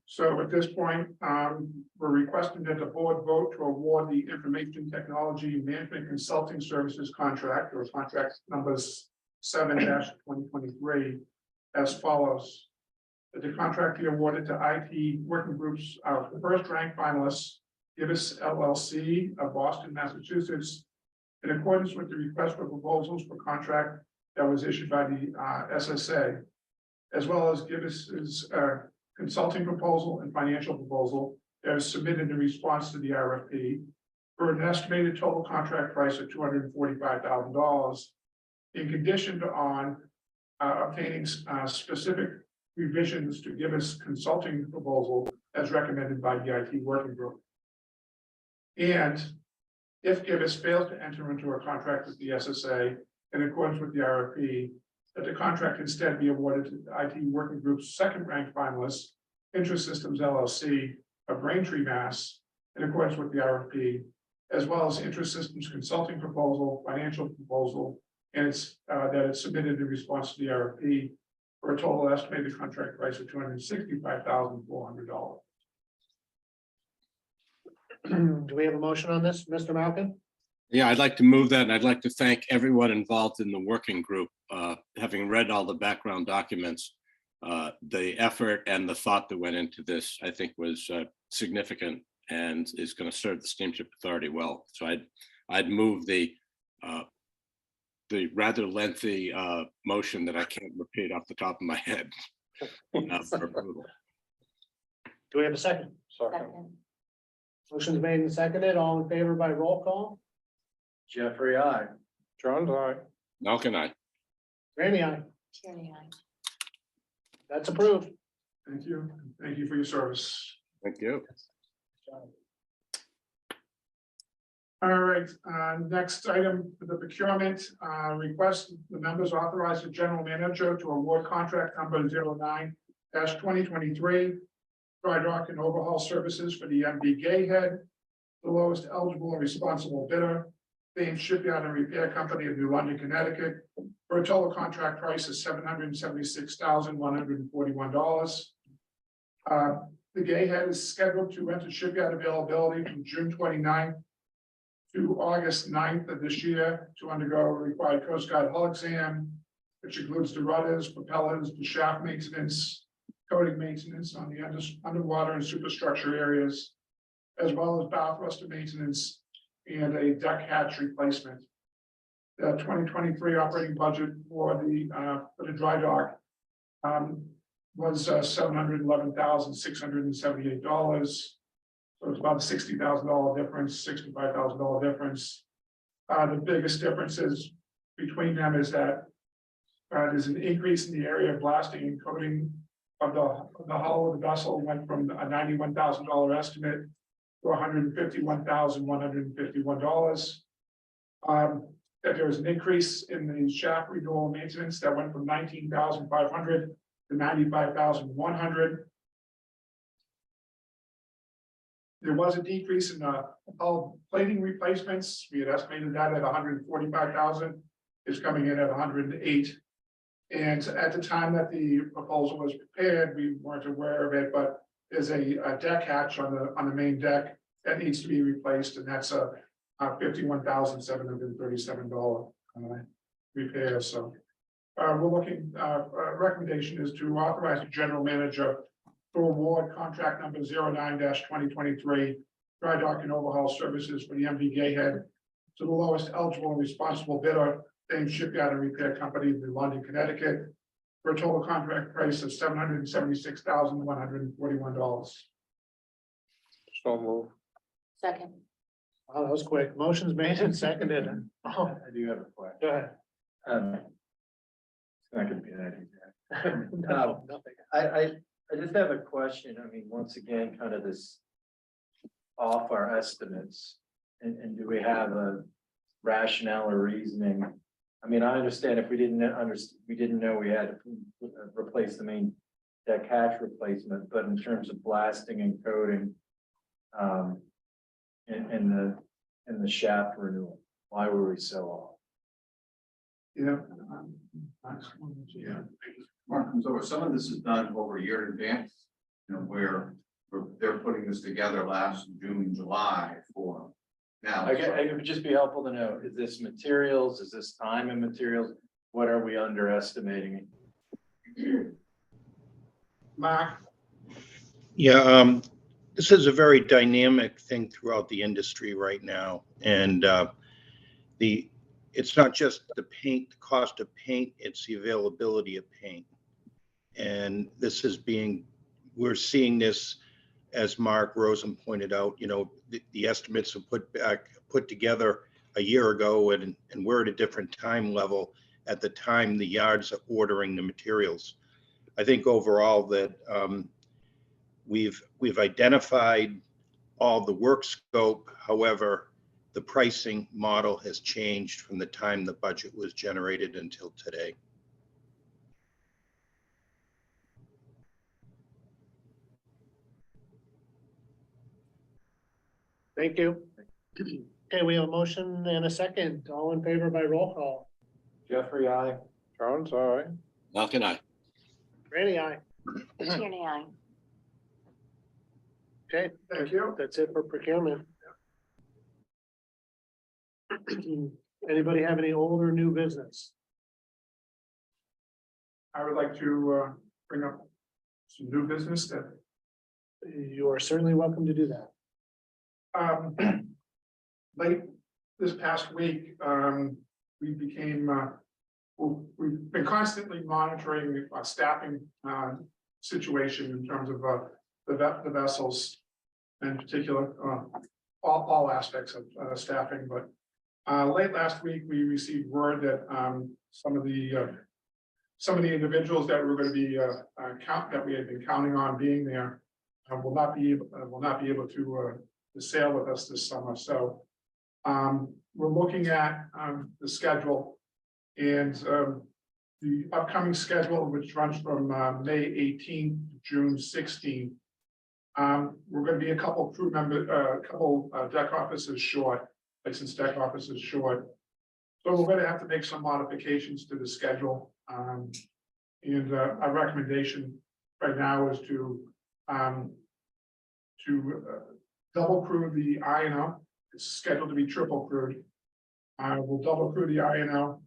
So at this point, we're requesting that the board vote to award the Information Technology Management Consulting Services contract, or contract numbers 7-2023 as follows. That the contract be awarded to IT Working Group's first ranked finalists, Gibus LLC of Boston, Massachusetts, in accordance with the request for proposals for contract that was issued by the SSA, as well as Gibus's consulting proposal and financial proposal that was submitted in response to the RFP for an estimated total contract price of $245,000, in condition on obtaining specific revisions to Gibus consulting proposal as recommended by the IT Working Group. And if Gibus fails to enter into a contract with the SSA in accordance with the RFP, that the contract instead be awarded to the IT Working Group's second ranked finalist, Intrasystems LLC, of Braintree, Mass. In accordance with the RFP, as well as IntraSystems consulting proposal, financial proposal, and that it's submitted in response to the RFP for a total estimated contract price of $265,400. Do we have a motion on this, Mr. Malcolm? Yeah, I'd like to move that, and I'd like to thank everyone involved in the working group. Having read all the background documents, the effort and the thought that went into this, I think, was significant and is going to serve the Steamship Authority well. So I'd move the rather lengthy motion that I can't repeat off the top of my head for approval. Do we have a second? Second. Motion's made and seconded. All in favor by roll call? Jeffrey, I. John's eye. Malcolm, I. Ramey, aye. Tierney, aye. That's approved. Thank you. Thank you for your service. Thank you. All right, next item, for the procurement, request the members authorize the general manager to award contract number 09-2023. Dry dock and overhaul services for the MV Gayhead, the lowest eligible and responsible bidder, Thames Shipyard and Repair Company of New London, Connecticut, for a total contract price of $776,141. The Gayhead is scheduled to enter shipyard availability from June 29th to August 9th of this year to undergo a required Coast Guard hull exam, which includes the rudders, propellers, the shaft maintenance, coating maintenance on the underwater and superstructure areas, as well as bow thruster maintenance and a deck hatch replacement. The 2023 operating budget for the dry dock was $711,678. So it's about a $60,000 difference, $65,000 difference. The biggest differences between them is that there's an increase in the area of blasting and coating of the hull of the vessel, went from a $91,000 estimate to $151,151. That there was an increase in the shaft renewal maintenance that went from $19,500 to $95,100. There was a decrease in hull plating replacements. We had estimated that at $145,000. It's coming in at $108,000. And at the time that the proposal was prepared, we weren't aware of it, but there's a deck hatch on the main deck that needs to be replaced, and that's a $51,737 repair. So we're looking. Recommendation is to authorize the general manager to award contract number 09-2023 dry dock and overhaul services for the MV Gayhead to the lowest eligible and responsible bidder, Thames Shipyard and Repair Company of New London, Connecticut, for a total contract price of $776,141. So move. Second. Oh, that was quick. Motion's made and seconded. Oh, I do have a question. go ahead. It's not gonna be that easy. No, nothing. I just have a question. I mean, once again, kind of this off our estimates. And do we have a rationale or reasoning? I mean, I understand if we didn't know we had to replace the main deck hatch replacement, but in terms of blasting and coating, and the shaft renewal, why were we so off? Yeah. Mark comes over, some of this is done over a year in advance, you know, where they're putting this together last June, July for now. It would just be helpful to know, is this materials, is this time and materials? What are we underestimating? Mark. Yeah, this is a very dynamic thing throughout the industry right now. And it's not just the paint, the cost of paint, it's the availability of paint. And this is we're seeing this, as Mark Rosen pointed out, you know, the estimates were put together a year ago, and we're at a different time level at the time the yards are ordering the materials. I think overall that we've identified all the work scope. However, the pricing model has changed from the time the budget was generated until today. Thank you. Okay, we have a motion and a second. All in favor by roll call. Jeffrey, I. Jones, all right. Malcolm, I. Randy, aye. Tierney, aye. Okay, Thank you. that's it for procurement. Anybody have any old or new business? I would like to bring up some new business that You are certainly welcome to do that. late this past week, we became, we've been constantly monitoring our staffing situation in terms of the vessels. In particular, all aspects of staffing, but late last week, we received word that some of the individuals that were going to be that we had been counting on being there will not be able to sail with us this summer. So we're looking at the schedule and the upcoming schedule, which runs from May 18th to June 16th. We're going to be a couple crew members, a couple deck officers short, licensed deck officers short. So we're going to have to make some modifications to the schedule. And our recommendation right now is to double crew the INO. It's scheduled to be triple crewed. We'll double crew the INO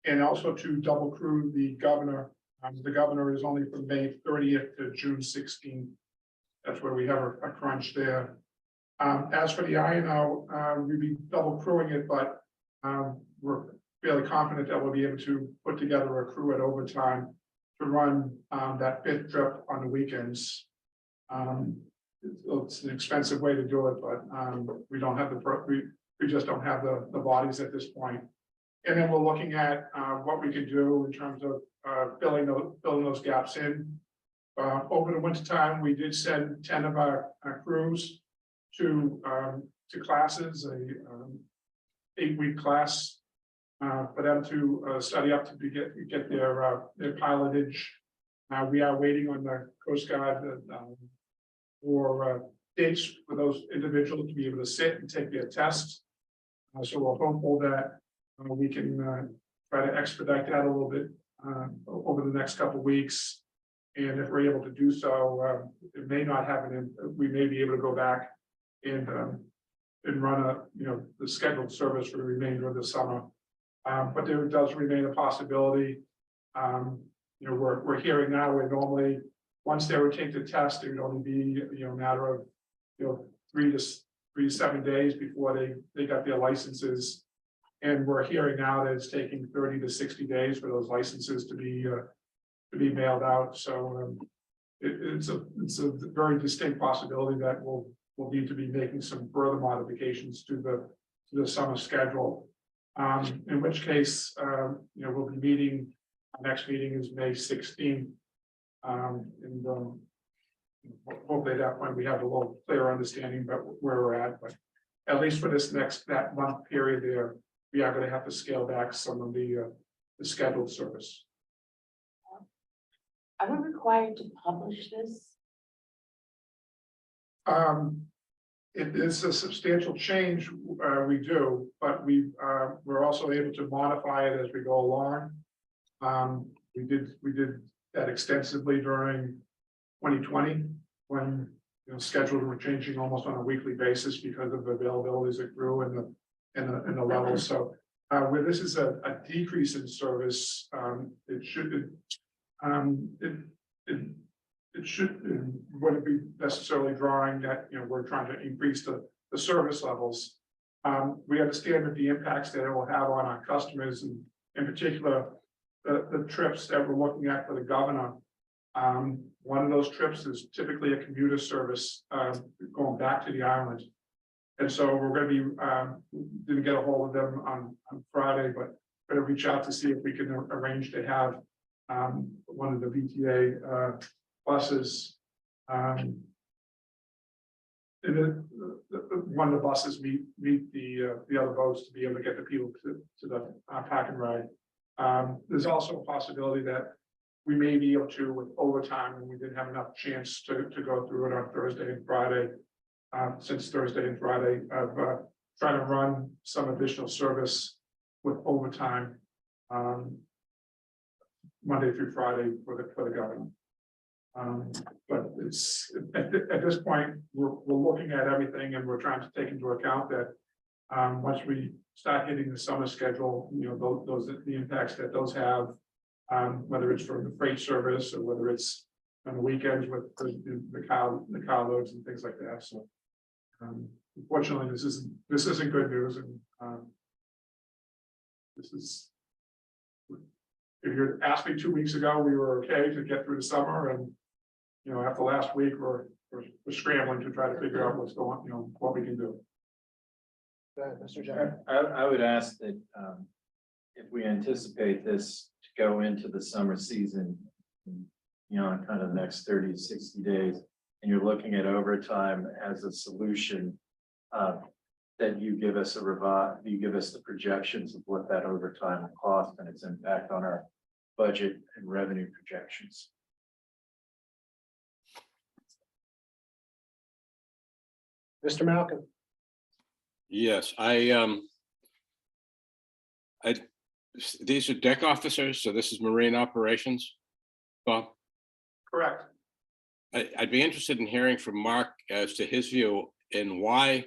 and also to double crew the governor. The governor is only from May 30th to June 16th. That's where we have a crunch there. As for the INO, we'll be double crewing it, but we're fairly confident that we'll be able to put together a crew at overtime to run that 5th trip on the weekends. It's an expensive way to do it, but we don't have we just don't have the bodies at this point. And then we're looking at what we could do in terms of filling those gaps in. Over the winter time, we did send 10 of our crews to classes, a 8-week class for them to study up to get their pilotage. We are waiting on the Coast Guard for dates for those individuals to be able to sit and take their tests. So we're hopeful that we can try to expedite that a little bit over the next couple of weeks. And if we're able to do so, it may not happen. We may be able to go back and run the scheduled service for the remainder of the summer. But there does remain a possibility. We're hearing now where normally once they would take the test, it would only be a matter of 3 to 7 days before they got their licenses. And we're hearing now that it's taking 30 to 60 days for those licenses to be mailed out. So it's a very distinct possibility that we'll need to be making some further modifications to the summer schedule. In which case, we'll be meeting. Our next meeting is May 16th. And hopefully at that point we have a little clearer understanding about where we're at. But at least for that month period there, we are going to have to scale back some of the scheduled service. Are we required to publish this? It is a substantial change, we do, but we're also able to modify it as we go along. We did that extensively during 2020 when schedules were changing almost on a weekly basis because of the availabilities that grew and the levels. So where this is a decrease in service, it wouldn't be necessarily drawing that we're trying to increase the service levels. We understand that the impacts that it will have on our customers, and in particular the trips that we're looking at for the governor. One of those trips is typically a commuter service going back to the island. And so we're going to be didn't get a hold of them on Friday, but going to reach out to see if we can arrange to have one of the VTA buses. One of the buses meet the other boats to be able to get the people to the pack and ride. There's also a possibility that we may be able to, with overtime, and we didn't have enough chance to go through it on Thursday and Friday, since Thursday and Friday of trying to run some additional service with overtime Monday through Friday for the government. But it's at this point, we're looking at everything and we're trying to take into account that once we start hitting the summer schedule, you know, those the impacts that those have, whether it's from the freight service or whether it's on the weekends with the car loads and things like that. So unfortunately, this isn't good news, and this is. If you had asked me 2 weeks ago, we were okay to get through the summer, and you know, after last week, we're scrambling to try to figure out what's going, you know, what we can do. Mr. John. I would ask that if we anticipate this to go into the summer season, you know, in kind of the next 30 to 60 days, and you're looking at overtime as a solution, that you give us you give us the projections of what that overtime will cost and its impact on our budget and revenue projections. Mr. Malcolm. Yes, these are deck officers, so this is marine operations. Bob, Correct. I'd be interested in hearing from Mark as to his view in why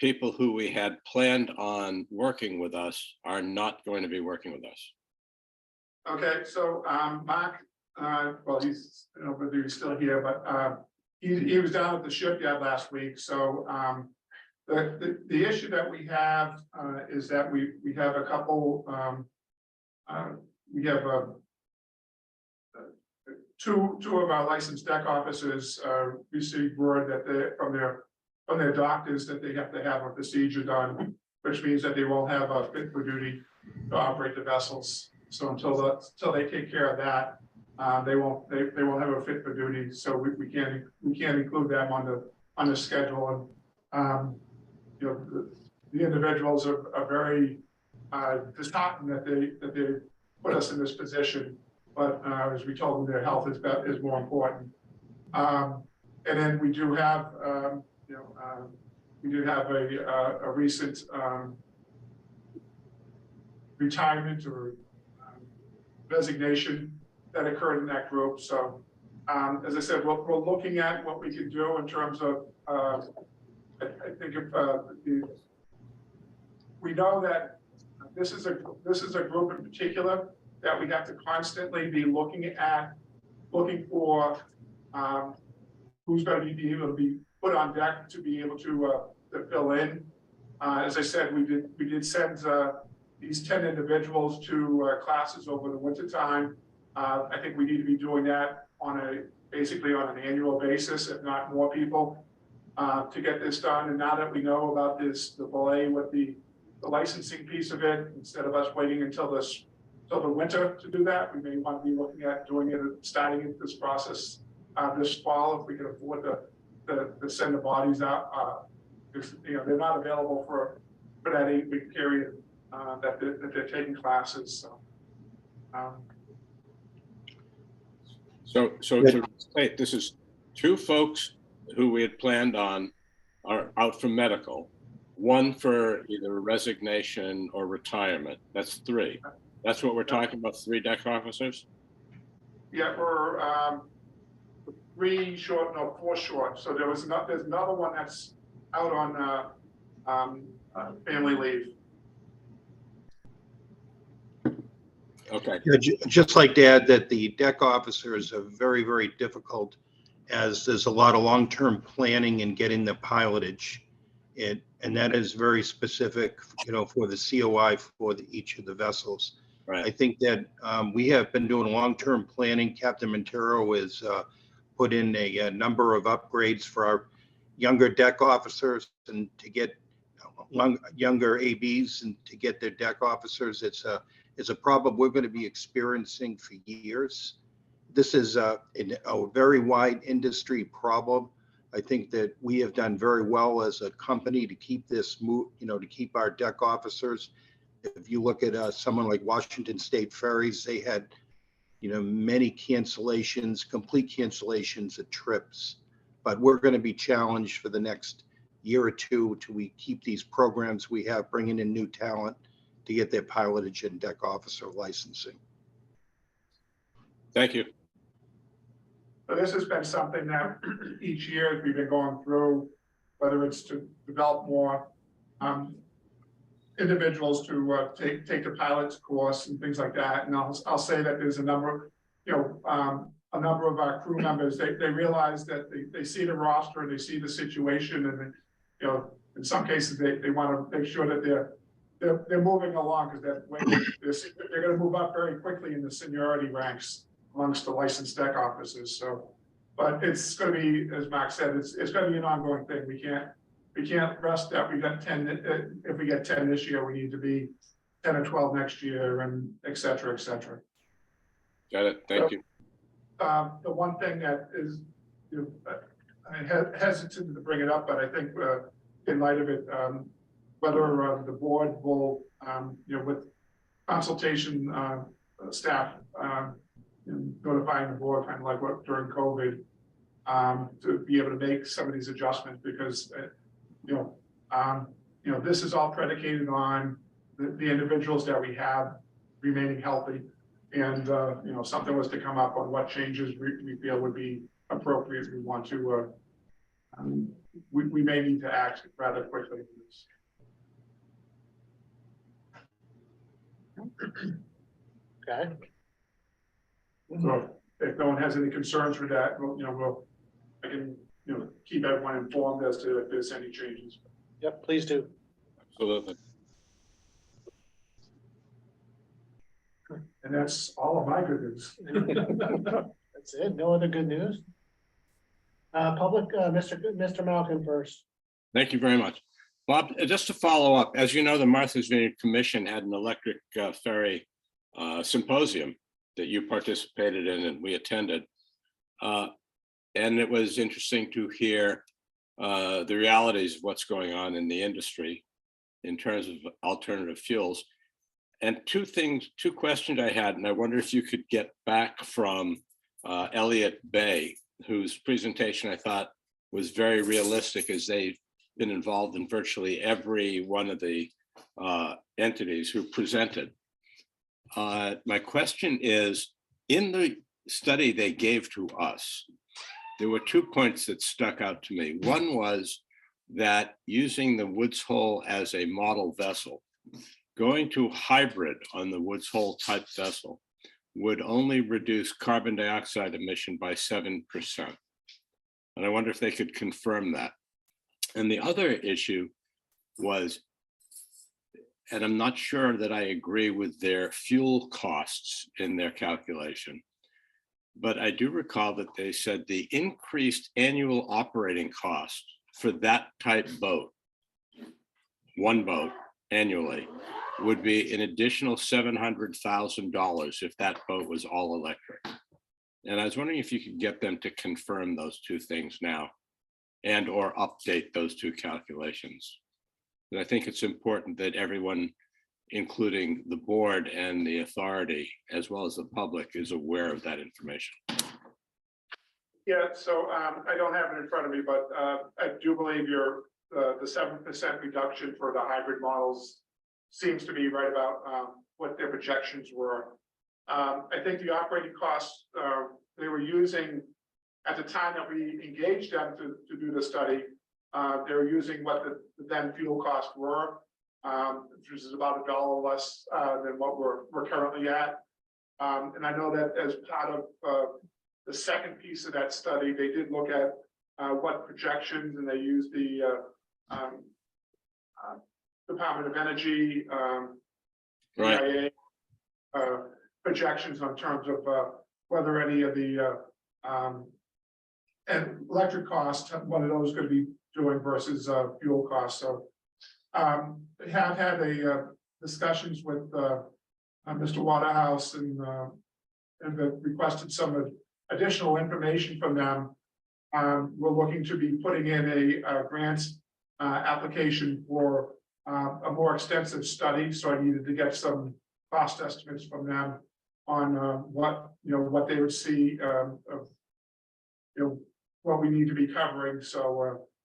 people who we had planned on working with us are not going to be working with us. Okay, so Mark, well, he's, I don't know whether he's still here, but he was down at the shipyard last week. So the issue that we have is that we have a couple, we have two of our licensed deck officers received word that they from their doctors that they have to have a procedure done, which means that they won't have a fit for duty to operate the vessels. So until they take care of that, they won't have a fit for duty. So we can't include them on the schedule. And you know, the individuals are very disheartened that they put us in this position. But as we told them, their health is more important. And then we do have we do have a recent retirement or resignation that occurred in that group. So as I said, we're looking at what we can do in terms of I think if we know that this is a group in particular that we have to constantly be looking for who's going to be able to be put on deck to be able to fill in. As I said, we did send these 10 individuals to classes over the winter time. I think we need to be doing that basically on an annual basis, if not more people, to get this done. And now that we know about the delay with the licensing piece of it, instead of us waiting until the winter to do that, we may want to be looking at doing it, starting this process this fall, if we can afford to send the bodies out. You know, they're not available for that 8-week period that they're taking classes. So to state, this is 2 folks who we had planned on are out for medical, 1 for either resignation or retirement. That's 3. That's what we're talking about, 3 deck officers? Yeah, we're 3 short, no, 4 short. So there's another one that's out on family leave. Okay. Just like to add that the deck officers are very, very difficult, as there's a lot of long-term planning and getting the pilotage. And that is very specific, you know, for the COI for each of the vessels. Right. I think that we have been doing long-term planning. Captain Montero has put in a number of upgrades for our younger deck officers and to get younger ABs and to get their deck officers. It's a problem we're going to be experiencing for years. This is a very wide industry problem. I think that we have done very well as a company to keep this to keep our deck officers. If you look at someone like Washington State Ferries, they had, many cancellations, complete cancellations of trips But we're going to be challenged for the next year or two till we keep these programs we have, bringing in new talent to get their pilotage and deck officer licensing. Thank you. So this has been something that each year we've been going through, whether it's to develop more individuals to take the pilot's course and things like that. And I'll say that there's a number, a number of our crew members, they realize that they see the roster and they see the situation, and in some cases they want to make sure that they're moving along, because that way they're going to move up very quickly in the seniority ranks amongst the licensed deck officers. So, but it's going to be, as Mark said, it's going to be an ongoing thing. We can't rest that we got 10. If we get 10 this year, we need to be 10 or 12 next year, and et cetera, et cetera. Got it. Thank you. The one thing that is, I hesitant to bring it up, but I think in light of it, whether the board will, with consultation staff, notifying the board, kind of like what during COVID, to be able to make some of these adjustments, because this is all predicated on the individuals that we have remaining healthy. And, something was to come up on what changes we feel would be appropriate. We want to, we may need to act rather quickly. Okay. So if no one has any concerns with that, I can, keep everyone informed as to if there's any changes. Yep, please do. Absolutely. And that's all of my good news. That's it. No other good news? Public, Mr. Malcolm first. Thank you very much. Bob, just to follow up, as you know, the Martha's Vineyard Commission had an electric ferry symposium that you participated in and we attended. And it was interesting to hear the realities of what's going on in the industry in terms of alternative fuels. And two questions I had, and I wonder if you could get back from Elliott Bay, whose presentation I thought was very realistic, as they've been involved in virtually every one of the entities who presented. My question is, in the study they gave to us, there were 2 points that stuck out to me. One was that using the Woods Hole as a model vessel, going to hybrid on the Woods Hole type vessel would only reduce carbon dioxide emission by 7%. And I wonder if they could confirm that. And the other issue was, and I'm not sure that I agree with their fuel costs in their calculation, but I do recall that they said the increased annual operating cost for that type boat, one boat annually, would be an additional $700,000 if that boat was all electric. And I was wondering if you could get them to confirm those two things now and or update those two calculations. And I think it's important that everyone, including the board and the authority, as well as the public, is aware of that information. Yeah, so I don't have it in front of me, but I do believe the 7% reduction for the hybrid models seems to be right about what their projections were. I think the operating costs they were using at the time that we engaged them to do the study, they were using what the then fuel costs were, which is about $1 less than what we're currently at. And I know that as part of the second piece of that study, they did look at what projections, and they used the Department of Energy, Right. EIA, projections in terms of whether any of the and electric costs, what are those going to be doing versus fuel costs. So they have had discussions with Mr. Waterhouse, and they've requested some additional information from them. We're looking to be putting in a grant application for a more extensive study. So I needed to get some cost estimates from them on what they would see of what we need to be covering. So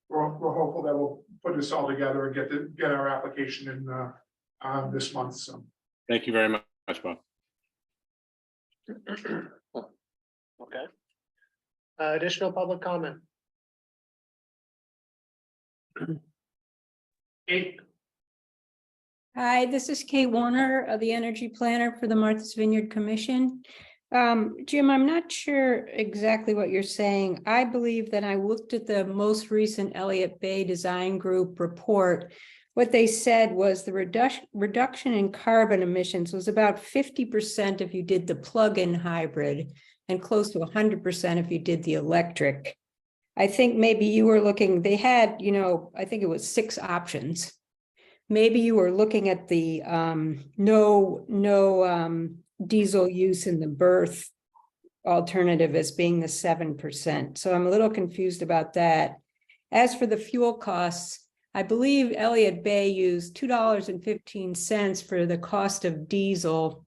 we're hopeful that we'll put this all together and get our application in this month. So Thank you very much, Bob. Okay. Additional public comment? Kate? Hi, this is Kate Warner, the energy planner for the Martha's Vineyard Commission. Jim, I'm not sure exactly what you're saying. I believe that I looked at the most recent Elliott Bay Design Group report. What they said was the reduction in carbon emissions was about 50% if you did the plug-in hybrid and close to 100% if you did the electric. I think maybe you were looking, they had, I think it was 6 options. Maybe you were looking at the no diesel use in the berth alternative as being the 7%. So I'm a little confused about that. As for the fuel costs, I believe Elliott Bay used $2.15 for the cost of diesel.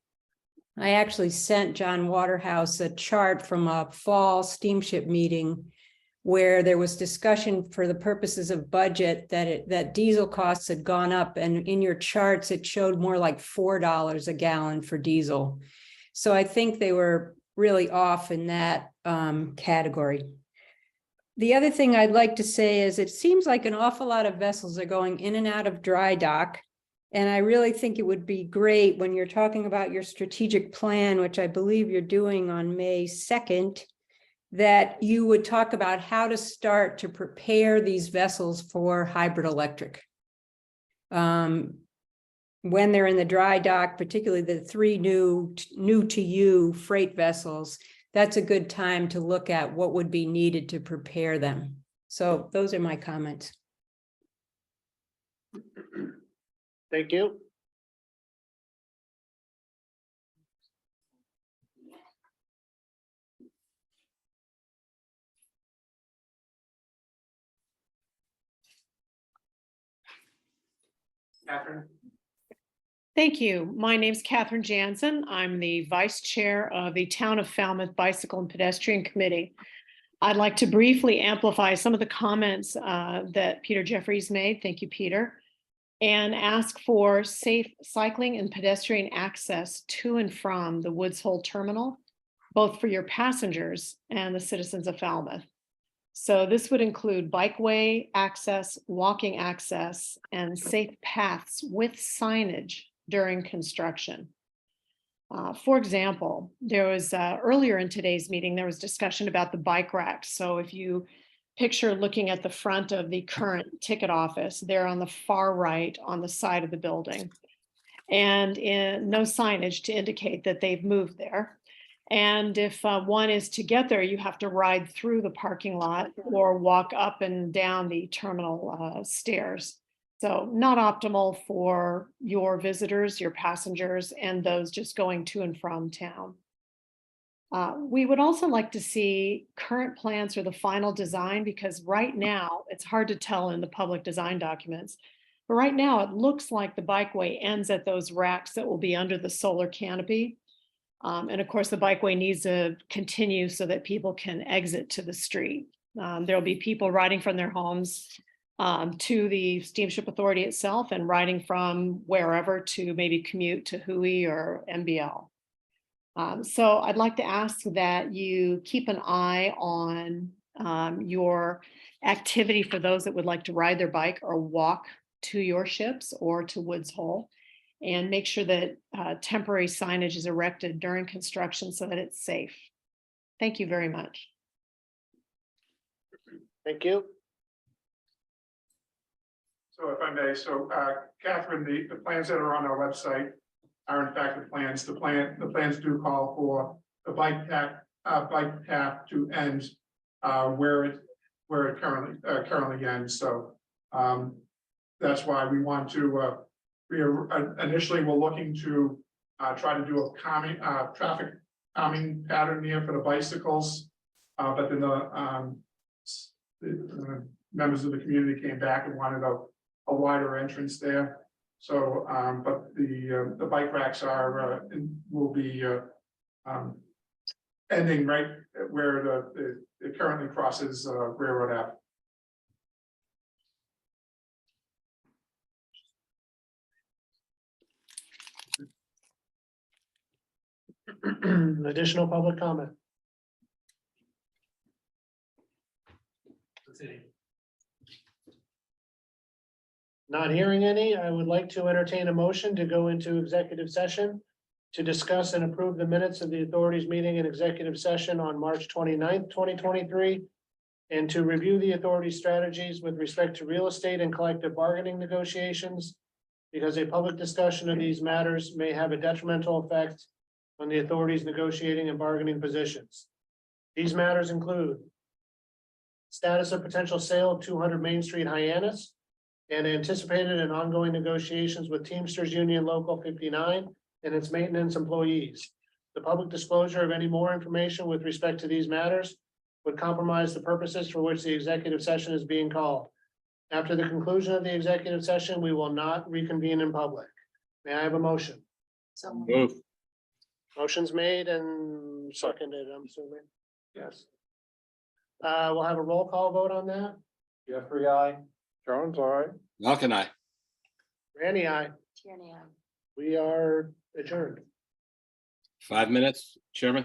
I actually sent John Waterhouse a chart from a fall steamship meeting where there was discussion for the purposes of budget that diesel costs had gone up, and in your charts it showed more like $4 a gallon for diesel. So I think they were really off in that category. The other thing I'd like to say is it seems like an awful lot of vessels are going in and out of dry dock. And I really think it would be great when you're talking about your strategic plan, which I believe you're doing on May 2nd, that you would talk about how to start to prepare these vessels for hybrid electric. When they're in the dry dock, particularly the 3 new to you freight vessels, that's a good time to look at what would be needed to prepare them. So those are my comments. Thank you. Catherine? Thank you. My name's Catherine Jansen. I'm the Vice Chair of the Town of Falmouth Bicycle and Pedestrian Committee. I'd like to briefly amplify some of the comments that Peter Jeffries made. Thank you, Peter. And ask for safe cycling and pedestrian access to and from the Woods Hole Terminal, both for your passengers and the citizens of Falmouth. So this would include bikeway access, walking access, and safe paths with signage during construction. For example, there was earlier in today's meeting, there was discussion about the bike racks. So if you picture looking at the front of the current ticket office, they're on the far right on the side of the building. And no signage to indicate that they've moved there. And if one is to get there, you have to ride through the parking lot or walk up and down the terminal stairs. So not optimal for your visitors, your passengers, and those just going to and from town. We would also like to see current plans for the final design, because right now it's hard to tell in the public design documents. But right now it looks like the bikeway ends at those racks that will be under the solar canopy. And of course, the bikeway needs to continue so that people can exit to the street. There'll be people riding from their homes to the Steamship Authority itself and riding from wherever to maybe commute to Hui or MBL. So I'd like to ask that you keep an eye on your activity for those that would like to ride their bike or walk to your ships or to Woods Hole, and make sure that temporary signage is erected during construction so that it's safe. Thank you very much. Thank you. So if I may, Catherine, the plans that are on our website are in fact the plans. The plans do call for the bike path to end where it currently ends. So that's why we want to. We are initially we're looking to try to do a traffic calming pattern here for the bicycles, but then the members of the community came back and wanted a wider entrance there. So, but the bike racks will be ending right where it currently crosses Railroad Ave. Additional public comment. Let's see. Not hearing any, I would like to entertain a motion to go into executive session to discuss and approve the minutes of the authorities meeting in executive session on March 29th, 2023, and to review the authority's strategies with respect to real estate and collective bargaining negotiations, because a public discussion of these matters may have a detrimental effect on the authority's negotiating and bargaining positions. These matters include status of potential sale of 200 Main Street Hyannis, and anticipated and ongoing negotiations with Teamsters Union Local 59 and its maintenance employees. The public disclosure of any more information with respect to these matters would compromise the purposes for which the executive session is being called. After the conclusion of the executive session, we will not reconvene in public. May I have a motion? So Move. Motion's made and seconded, I'm assuming. Yes. We'll have a roll call vote on that. Jeffrey, I. Jones, all right. Malcolm, I. Randy, aye. Tierney, aye. We are adjourned. 5 minutes, Chairman.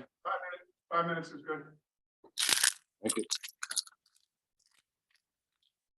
5 minutes is good. Thank you.